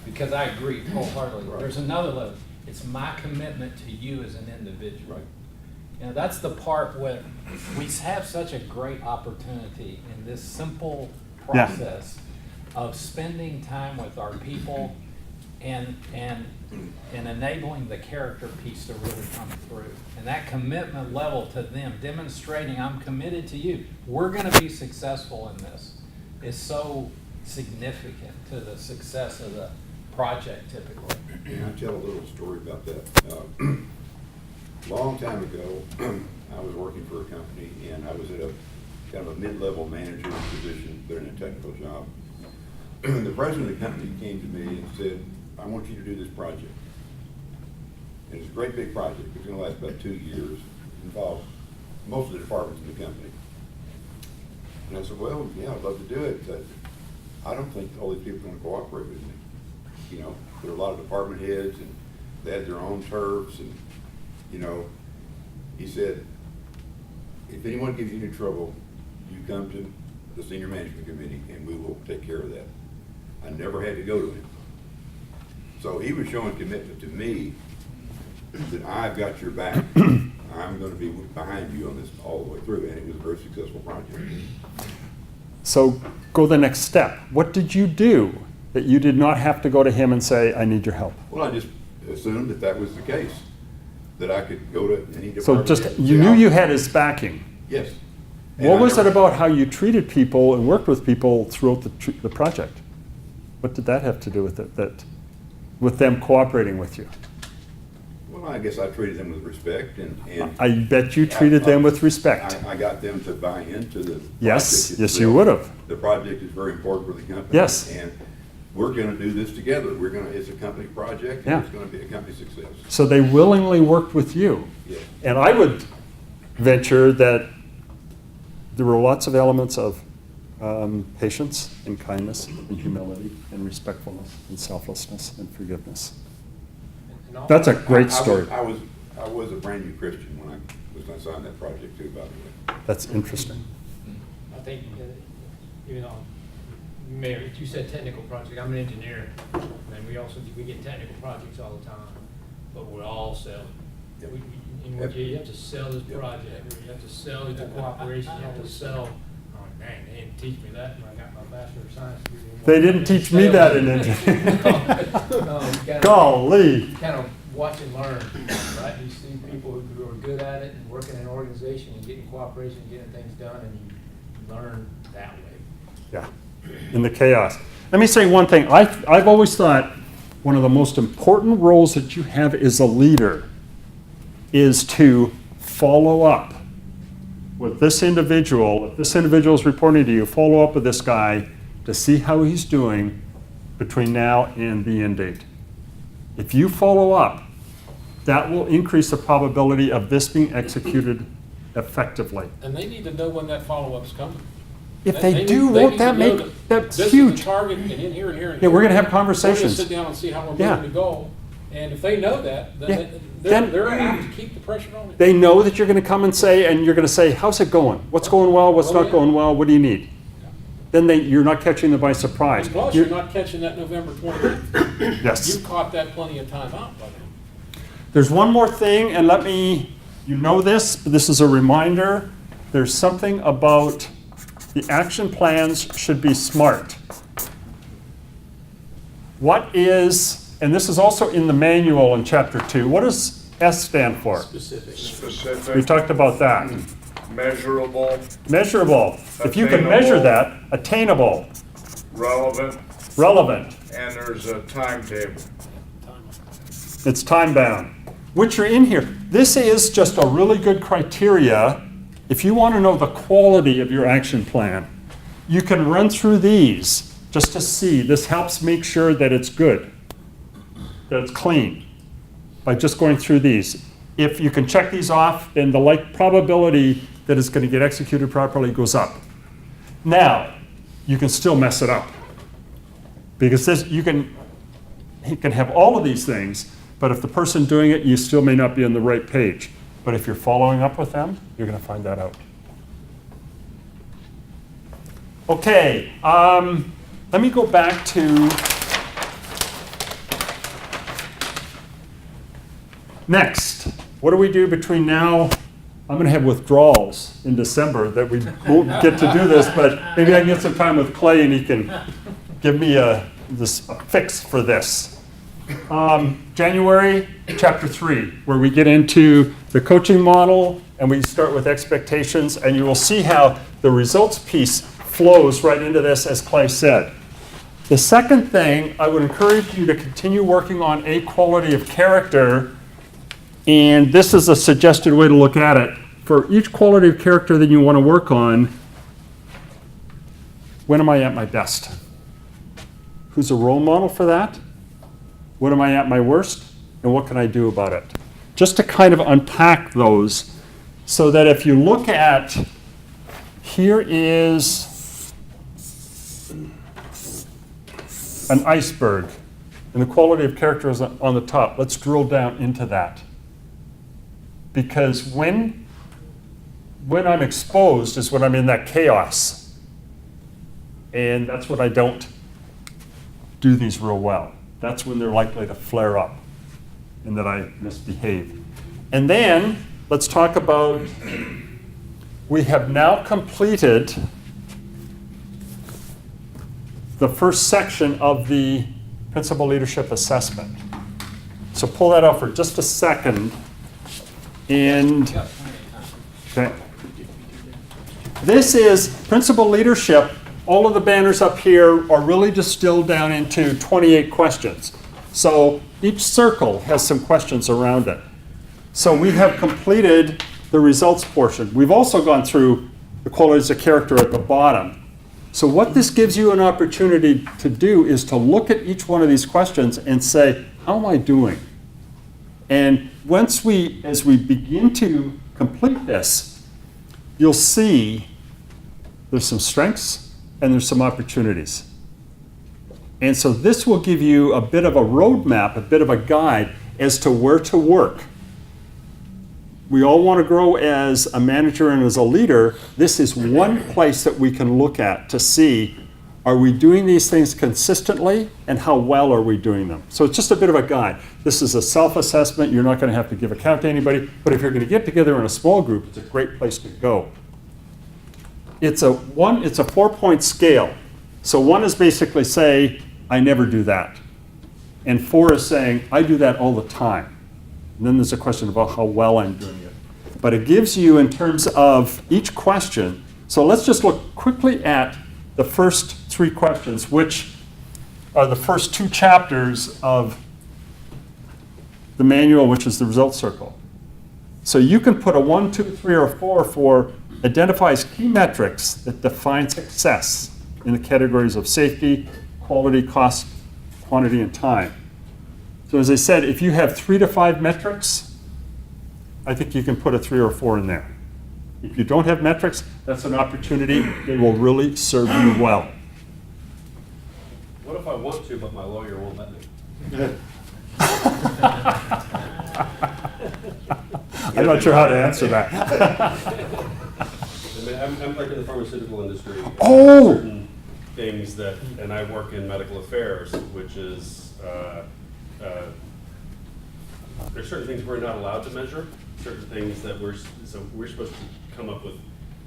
because I agree wholeheartedly. Right. There's another level. It's my commitment to you as an individual. Right. You know, that's the part where we have such a great opportunity in this simple Yeah. process of spending time with our people and enabling the character piece to really come through. And that commitment level to them, demonstrating I'm committed to you, we're gonna be successful in this, is so significant to the success of the project typically. And I'll tell a little story about that. Long time ago, I was working for a company, and I was at a kind of a mid-level manager position, but in a technical job. The president of the company came to me and said, I want you to do this project. And it's a great big project. It's gonna last about 2 years. It involves most of the departments in the company. And I said, well, yeah, I'd love to do it, but I don't think all these people are gonna cooperate with me. You know, there are a lot of department heads, and they had their own turfs, and, you know, he said, if anyone gives you any trouble, you come to the senior management committee, and we will take care of that. I never had to go to him. So he was showing commitment to me that I've got your back. I'm gonna be behind you on this all the way through, and it was a very successful project. So go the next step. What did you do that you did not have to go to him and say, I need your help? Well, I just assumed that that was the case, that I could go to any department. So just, head and you say, knew "I'll-" you had his backing. Yes. And What I was it never- about how you treated people and worked with people throughout the project? What did that have to do with it, with them cooperating with you? Well, I guess I treated them with respect, and. I bet you treated them with respect. I got them to buy into the. Yes, project yes, you itself. would have. The project is very important for the company. Yes. And we're gonna do this together. It's a company project, Yeah. and it's gonna be a company success. So they willingly worked with you. Yes. And I would venture that there were lots of elements of patience and kindness and humility and respectfulness and selflessness and forgiveness. And all- That's a great story. I was a brand new Christian when I was gonna sign that project too, by the way. That's interesting. I think, you know, Mayor, you said technical project, I'm an engineer, and we get technical projects all the time, but we're all selling. Yep. You have to sell this project, you have to sell the cooperation, you have to sell, oh, dang, they didn't teach me that when I got my Bachelor of Science degree. They didn't teach me that in engineering. Golly. Kind of watch and learn, right? You see people who are good at it and working in an organization and getting cooperation and getting things done, and you learn that way. Yeah. in the chaos. Let me say one thing. I've always thought one of the most important roles that you have as a leader is to follow up with this individual. If this individual is reporting to you, follow up with this guy to see how he's doing between now and the end date. If you follow up, that will increase the probability of this being executed effectively. And they need to know when that follow-up's coming. If they need- do, they won't need that to know make, that's This is huge. the target, and in here, and here, and Yeah, here. we're gonna have We're conversations. gonna sit down and see how we're Yeah. moving to goal. And if they know that, Yeah. then Then- they're apt to keep the pressure on it. They know that you're gonna come and say, and you're gonna say, how's it going? What's going well, what's Oh, not yeah. going well, what do you need? Then you're not catching them by surprise. And plus, you're not catching that November 28th. Yes. You've caught that plenty of time out by then. There's one more thing, and you know this, but this is a reminder. There's something about the action plans should be smart. What is, and this is also in the manual in chapter 2, what does S stand for? Specific. We talked about that. Measurable, Measurable. If you can measure that, attainable, relevant, relevant. and there's a timetable. It's time bound, which are in here. This is just a really good criteria. If you want to know the quality of your action plan, you can run through these just to see. This helps make sure that it's good, that it's clean, by just going through these. If you can check these off, then the probability that it's going to get executed properly goes up. Now, you can still mess it up, because you can have all of these things, but if the person doing it, you still may not be on the right page. But if you're following up with them, you're going to find that out. Okay, let me go back to next. What do we do between now? I'm going to have withdrawals in December that we won't get to do this, but maybe I can get some time with Clay and he can give me a fix for this. January, chapter 3, where we get into the coaching model and we start with expectations, and you will see how the results piece flows right into this, as Clay said. The second thing, I would encourage you to continue working on a quality of character, and this is a suggested way to look at it. For each quality of character that you want to work on, when am I at my best? Who's a role model for that? When am I at my worst? And what can I do about it? Just to kind of unpack those so that if you look at, here is an iceberg, and the quality of character is on the top. Let's drill down into that. Because when I'm exposed is when I'm in that chaos. And that's when I don't do these real well. That's when they're likely to flare up and that I misbehave. And then let's talk about, we have now completed the first section of the Principal Leadership Assessment. So pull that out for just a second. And okay. This is Principal Leadership. All of the banners up here are really distilled down into 28 questions. So each circle has some questions around it. So we have completed the results portion. We've also gone through the qualities of character at the bottom. So what this gives you an opportunity to do is to look at each one of these questions and say, how am I doing? And as we begin to complete this, you'll see there's some strengths and there's some opportunities. And so this will give you a bit of a roadmap, a bit of a guide as to where to work. We all want to grow as a manager and as a leader. This is one place that we can look at to see, are we doing these things consistently and how well are we doing them? So it's just a bit of a guide. This is a self-assessment. You're not going to have to give account to anybody, but if you're going to get together in a small group, it's a great place to go. It's a 4-point scale. So 1 is basically say, I never do that. And 4 is saying, I do that all the time. And then there's a question about how well I'm doing it. But it gives you, in terms of each question, so let's just look quickly at the first 3 questions, which are the first 2 chapters of the manual, which is the results circle. So you can put a 1, 2, 3, or 4 for identifies key metrics that define success in the categories of safety, quality, cost, quantity, and time. So as I said, if you have 3 to 5 metrics, I think you can put a 3 or 4 in there. If you don't have metrics, that's an opportunity. They will really serve you well. What if I want to, but my lawyer won't let me? I'm not sure how to answer that. I mean, I'm like in the pharmaceutical industry. Oh! Certain things that, and I work in medical affairs, which is, there's certain things we're not allowed to measure, certain things that we're supposed to come up with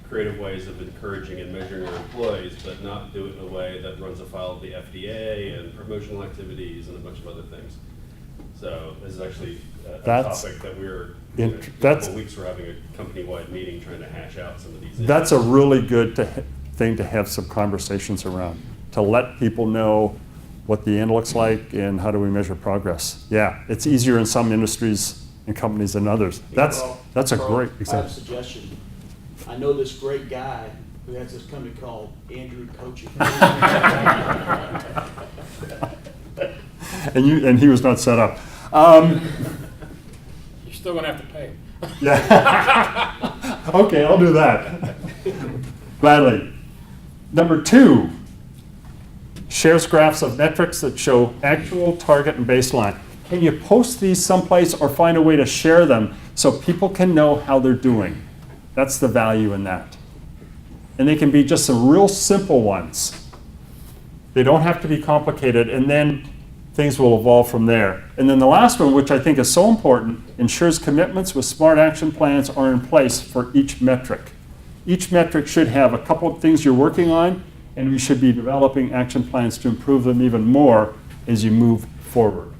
creative ways of encouraging and measuring our employees, but not do it in a way that runs afoul of the FDA and promotional activities and a bunch of other things. So this is actually a topic that we're, in a couple of weeks, we're having a company-wide meeting trying to hash out some of these issues. That's a really good thing to have some conversations around, to let people know what the end looks like and how do we measure progress. Yeah, it's easier in some industries and companies than others. That's a great I have example. a suggestion. I know this great guy who has this company called Andrew Coaching. And he was not set up. You're still gonna have to pay him. Yeah. Okay, I'll do that. Gladly. Number 2, shares graphs of metrics that show actual, target, and baseline. Can you post these someplace or find a way to share them so people can know how they're doing? That's the value in that. And they can be just some real simple ones. They don't have to be complicated, and then things will evolve from there. And then the last one, which I think is so important, ensures commitments with smart action plans are in place for each metric. Each metric should have a couple of things you're working on, and we should be developing action plans to improve them even more as you move forward.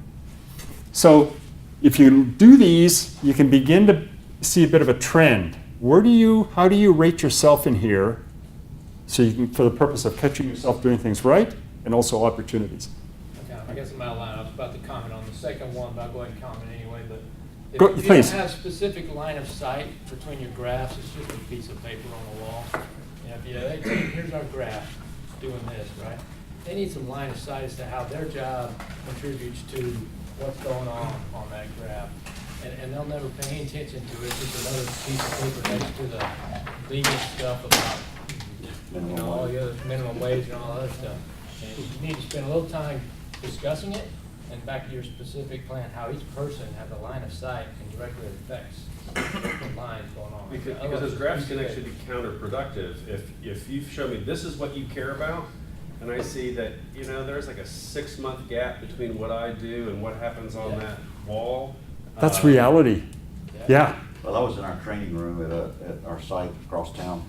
So if you do these, you can begin to see a bit of a trend. How do you rate yourself in here so you can, for the purpose of catching yourself doing things right and also opportunities? Okay, I guess I'm out of line. I was about to comment on the second one, but I'll go ahead and comment anyway. But if Go, you please. don't have specific line of sight between your graphs, it's just a piece of paper on the wall. And if they tell you, here's our graph, doing this, right? They need some line of sight as to how their job contributes to what's going on that graph. And they'll never pay any attention to it. It's just another piece of paper next to the legal stuff about, all the other minimum wage and all that other stuff. And you need to spend a little time discussing it, and back to your specific plan, how each person has a line of sight and directly affects the lines going on. Because those graphs can actually be counterproductive. If you show me this is what you care about, and I see that, there's like a 6-month gap between what I do and what happens on that wall. That's reality. Yeah. Well, I was in our training room at our site across town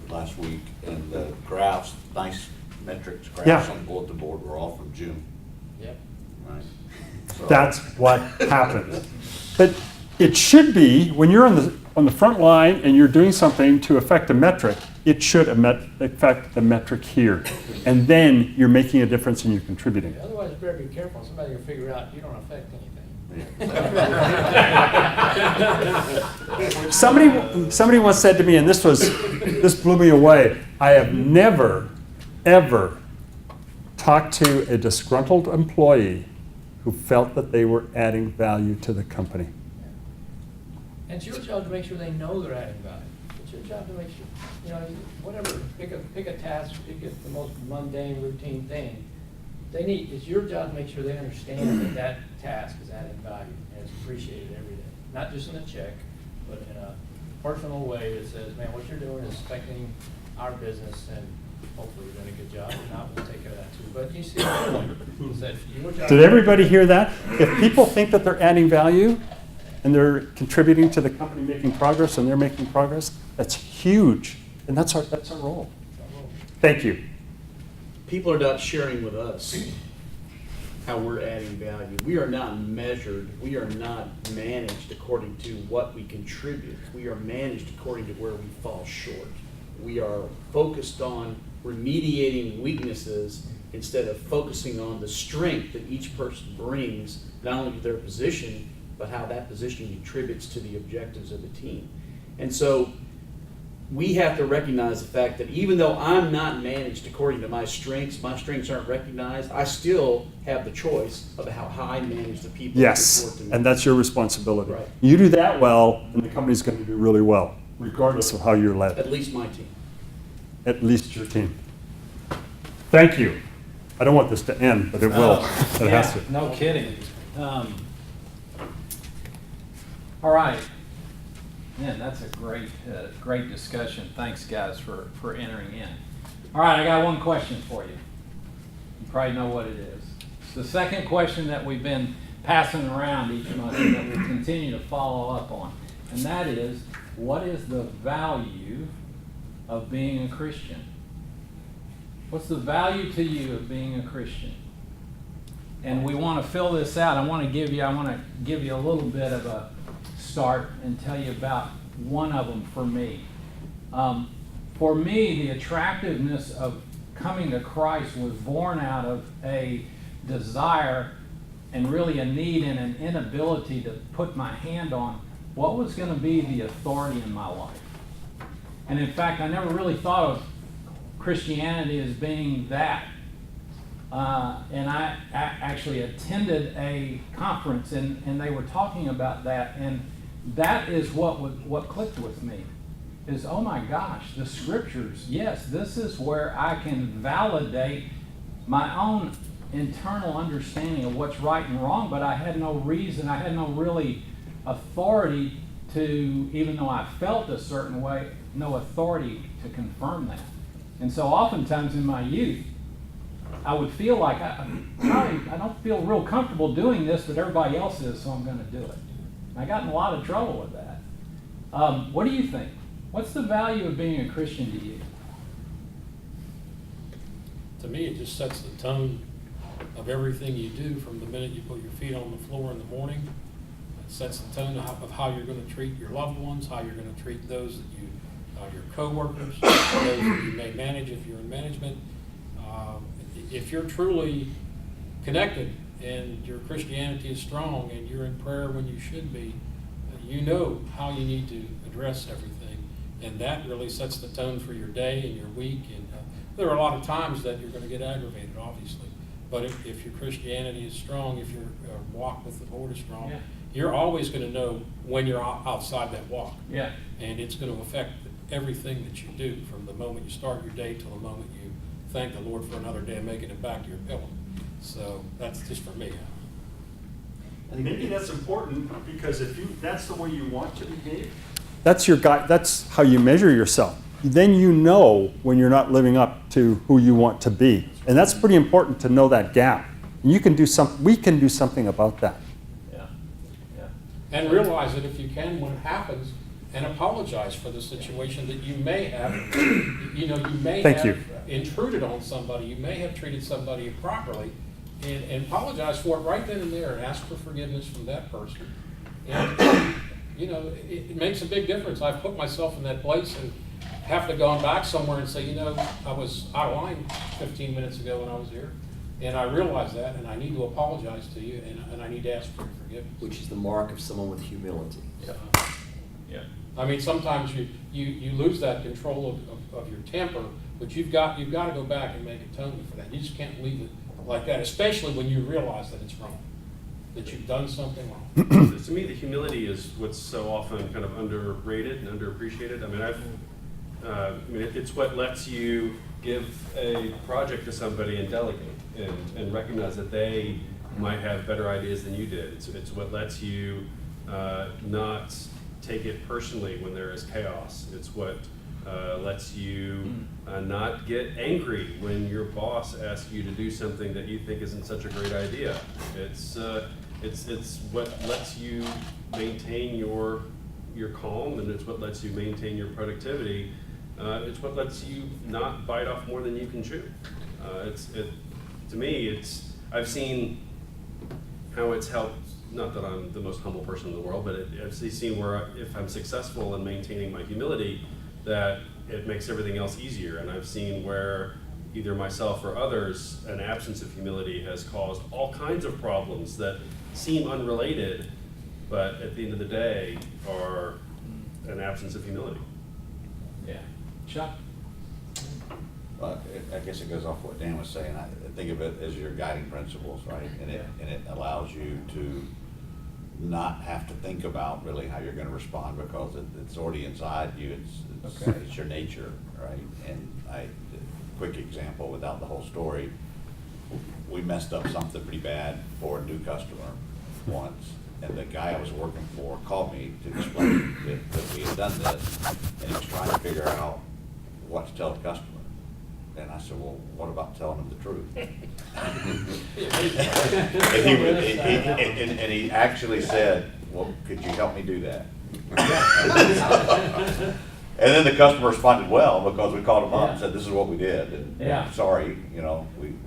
last week, and the graphs, nice metrics graphs on the bulletin board were all from June. Yep. Right. So, That's what happens. But it should be, when you're on the front line and you're doing something to affect a metric, it should affect the metric here. And then you're making a difference and you're contributing. Otherwise, you better be careful. Somebody will figure out you don't affect anything. Somebody once said to me, and this blew me away, I have never, ever talked to a disgruntled employee who felt that they were adding value to the company. And it's your job to make sure they know they're adding value. It's your job to make sure, whatever, pick a task, pick the most mundane, routine thing. It's your job to make sure they understand that task is adding value and it's appreciated every day. Not just in a check, but in a personal way that says, man, what you're doing is affecting our business, and hopefully you're doing a good job. If not, we'll take care of that too. But you see the point. Is that your job. Did everybody hear that? If people think that they're adding value and they're contributing to the company making progress and they're making progress, that's huge. And that's our role. Thank you. People are not sharing with us how we're adding value. We are not measured, we are not managed according to what we contribute. We are managed according to where we fall short. We are focused on remediating weaknesses instead of focusing on the strength that each person brings, not only to their position, but how that position contributes to the objectives of the team. And so we have to recognize the fact that even though I'm not managed according to my strengths aren't recognized, I still have the choice of how I manage the people that report Yes, to me. and that's your responsibility. Right. You do that well, and the company's going to do really well, regardless of how you're led. At least my team. At least your team. Thank you. I don't want this to end, but it will. It has to. No kidding. All right. Man, that's a great discussion. Thanks, guys, for entering in. All right, I got one question for you. You probably know what it is. It's the second question that we've been passing around each month and that we'll continue to follow up on. And that is, what is the value of being a Christian? What's the value to you of being a Christian? And we want to fill this out. I want to give you a little bit of a start and tell you about one of them for me. For me, the attractiveness of coming to Christ was born out of a desire and really a need and an inability to put my hand on what was going to be the authority in my life. And in fact, I never really thought of Christianity as being that. And I actually attended a conference and they were talking about that, and that is what clicked with me, is, oh my gosh, the scriptures, yes, this is where I can validate my own internal understanding of what's right and wrong, but I had no reason, I had no really authority to, even though I felt a certain way, no authority to confirm that. And so oftentimes in my youth, I would feel like I don't feel real comfortable doing this, but everybody else is, so I'm going to do it. And I got in a lot of trouble with that. What do you think? What's the value of being a Christian to you? To me, it just sets the tone of everything you do from the minute you put your feet on the floor in the morning. It sets the tone of how you're going to treat your loved ones, how you're going to treat those that you, your coworkers, those that you may manage if you're in management. If you're truly connected and your Christianity is strong and you're in prayer when you should be, you know how you need to address everything. And that really sets the tone for your day and your week. And there are a lot of times that you're going to get aggravated, obviously. But if your Christianity is strong, if your walk with the Lord is strong, Yeah. you're always going to know when you're outside that walk. Yeah. And it's going to affect everything that you do from the moment you start your day till the moment you thank the Lord for another day and making it back to your pillow. So that's just for me. Maybe that's important, because if that's the way you want to behave. That's your guide. That's how you measure yourself. Then you know when you're not living up to who you want to be. And that's pretty important to know that gap. And you can do we can do something about that. Yeah. Yeah. And realize it if you can when it happens, and apologize for the situation that you may have, you may have intruded on somebody, you may have treated somebody improperly, and apologize for it right then and there, and ask for forgiveness from that person. And, it makes a big difference. I've put myself in that place and have to go back somewhere and say, I was out of line 15 minutes ago when I was here, and I realize that, and I need to apologize to you, and I need to ask for your forgiveness. Which is the mark of someone with humility. Yeah. Yeah. I mean, sometimes you lose that control of your temper, but you've got to go back and make atonement for that. You just can't leave it like that, especially when you realize that it's wrong, that you've done something wrong. To me, the humility is what's so often kind of underrated and underappreciated. I mean, it's what lets you give a project to somebody and delegate and recognize that they might have better ideas than you did. It's what lets you not take it personally when there is chaos. It's what lets you not get angry when your boss asks you to do something that you think isn't such a great idea. It's what lets you maintain your calm, and it's what lets you maintain your productivity. It's what lets you not bite off more than you can chew. To me, I've seen how it's helped. Not that I'm the most humble person in the world, but I've seen where if I'm successful in maintaining my humility, that it makes everything else easier. And I've seen where either myself or others, an absence of humility has caused all kinds of problems that seem unrelated, but at the end of the day are an absence of humility. Yeah. Chuck? But I guess it goes off what Dan was saying. I think of it as your guiding principles, right? And it allows you to not have to think about really how you're going to respond because it's already inside you. It's your nature, right? And quick example without the whole story, we messed up something pretty bad for a new customer once. And the guy I was working for called me to explain that we had done this, and he was trying to figure out what to tell the customer. And I said, well, what about telling them the truth? and he actually said, well, could you help me do that? And then the customer responded well because we called him up and said, this is what we did. And sorry,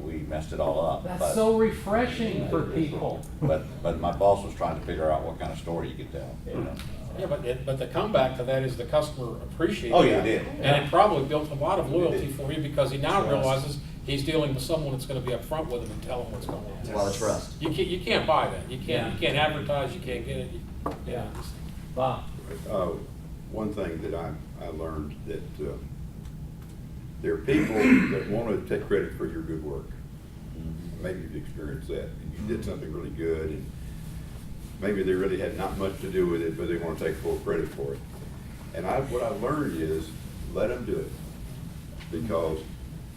we messed it all up. That's so refreshing for people. But my boss was trying to figure out what kind of story you could tell. Yeah, but the comeback to that is the customer appreciated Oh, yeah, that. he did. And it probably built a lot of loyalty did. for you because he now realizes he's dealing with someone that's gonna be upfront with him and tell him what's going on. It's a lot of trust. You can't buy that. You can't advertise, you can't get it. Yeah. Bob? One thing that I learned that there are people that want to take credit for your good work. Maybe you've experienced that, and you did something really good, and maybe they really had not much to do with it, but they want to take full credit for it. And what I learned is, let them do it. Because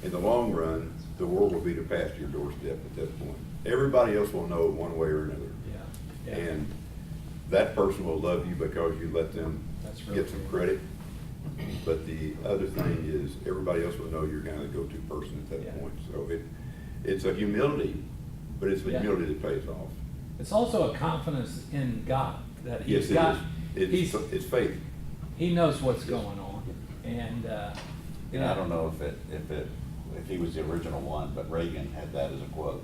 in the long run, the world will be to pass your doorstep at that point. Everybody else will know one way or another. Yeah. And that person will love you because you let them get some credit. But the other thing is, everybody else will know you're kind of the go-to person at that point. So it's a humility, but it's the humility that pays off. It's also a confidence in God that Yes, he's got. it's faith. He knows what's going on, and I don't know if he was the original one, but Reagan had that as a quote.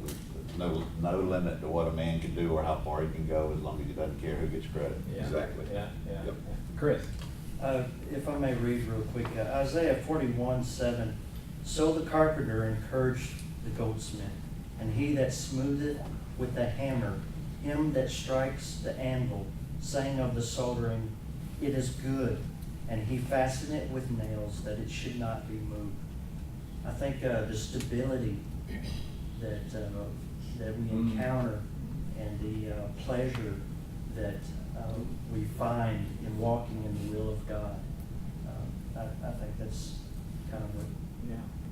No limit to what a man can do or how far he can go as long as he doesn't care who gets credit. Yeah. Exactly. Yeah. Yep. Chris? If I may read real quick, Isaiah 41:7. So the carpenter encouraged the goldsmith, and he that smootheth with the hammer, him that strikes the anvil, saying of the soldering, it is good, and he fastened it with nails, that it should not be moved. I think the stability that we encounter and the pleasure that we find in walking in the will of God, I think that's kind of what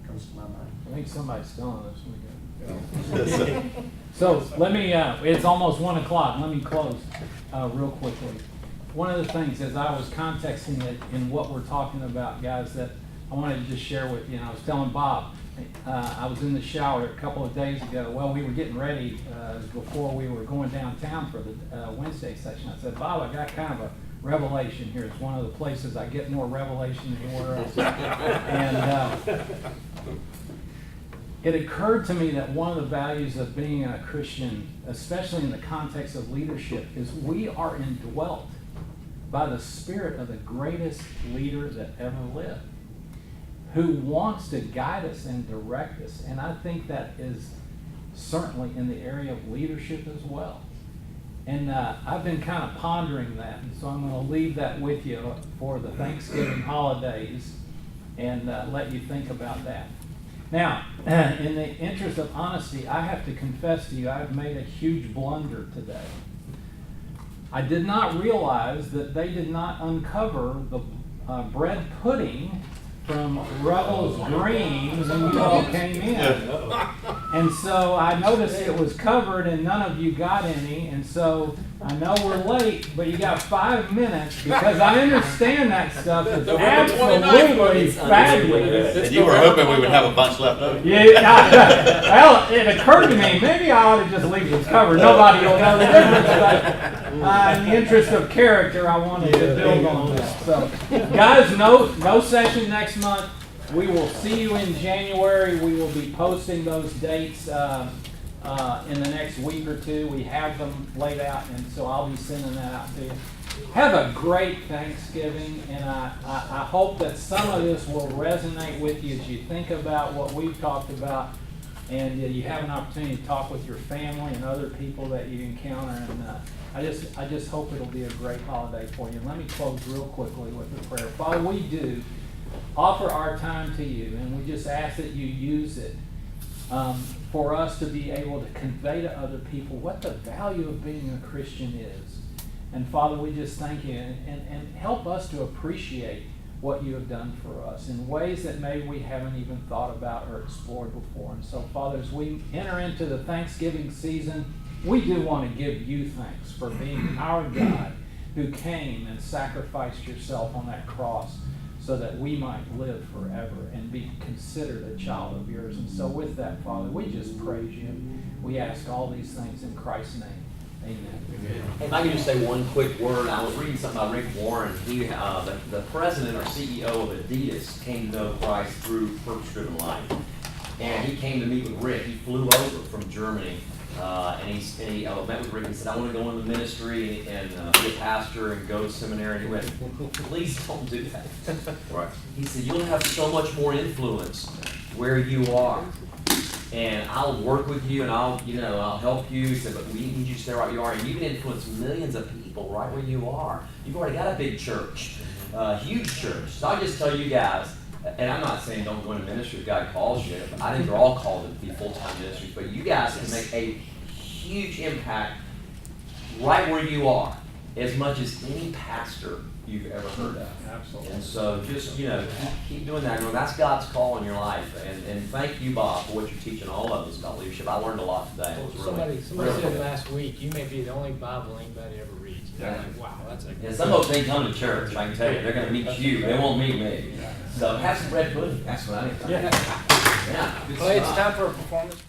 comes to my mind. I think somebody's stealing this. So let me, it's almost 1 o'clock. Let me close real quickly. One of the things, as I was contexting it in what we're talking about, guys, that I wanted to just share with you, and I was telling Bob, I was in the shower a couple of days ago. Well, we were getting ready before we were going downtown for the Wednesday session. I said, Bob, I got kind of a revelation here. It's one of the places I get more revelation than anywhere else. And it occurred to me that one of the values of being a Christian, especially in the context of leadership, is we are indwelt by the spirit of the greatest leader that ever lived, who wants to guide us and direct us. And I think that is certainly in the area of leadership as well. And I've been kind of pondering that, and so I'm going to leave that with you for the Thanksgiving holidays and let you think about that. Now, in the interest of honesty, I have to confess to you, I've made a huge blunder today. I did not realize that they did not uncover the bread pudding from Rebel's Green when you all came in. And so I noticed it was covered and none of you got any, and so I know we're late, but you got 5 minutes because I understand that stuff is absolutely fabulous. And you were hoping we would have a bunch left over. Yeah, well, it occurred to me, maybe I ought to just leave this covered. Nobody will know the difference, but in the interest of character, I wanted to build on this. So, guys, no session next month. We will see you in January. We will be posting those dates in the next week or two. We have them laid out, and so I'll be sending that out to you. have a great Thanksgiving, and I hope that some of this will resonate with you as you think about what we've talked about, and you have an opportunity to talk with your family and other people that you encounter. And I just hope it'll be a great holiday for you. And let me close real quickly with a prayer. Father, we do offer our time to you, and we just ask that you use it for us to be able to convey to other people what the value of being a Christian is. And Father, we just thank you, and help us to appreciate what you have done for us in ways that maybe we haven't even thought about or explored before. And so, Father, as we enter into the Thanksgiving season, we do want to give you thanks for being our God who came and sacrificed yourself on that cross so that we might live forever and be considered a child of yours. And so with that, Father, we just praise you. We ask all these things in Christ's name. Amen. If I could just say one quick word, I was reading something about Rick Warren. He, the president or CEO of Adidas came to know Christ through Purpose-Driven Life. And he came to meet with Rick. He flew over from Germany, and he met with Rick and said, I want to go into the ministry and be a pastor and go to seminary. And he went, please don't do that. Right. He said, you'll have so much more influence where you are. And I'll work with you, and I'll help you. He said, but we need you to stay right where you are, and you can influence millions of people right where you are. You've already got a big church, huge church. So I just tell you guys, and I'm not saying don't go into ministry if God calls you. I think they're all called to be full-time ministries, but you guys can make a huge impact right where you are, as much as any pastor you've ever heard of. Absolutely. And so just, keep doing that. That's God's call in your life. And thank you, Bob, for what you're teaching all of us about leadership. I learned a lot today. It was Somebody really said good. last week, you may be the only Bible anybody ever reads. And I'm like, wow, that's a. And some folks ain't coming to church, I can tell you. They're going to meet you. They won't meet me. So have some red pudding. That's what I need. Yeah. Well, it's time for a performance.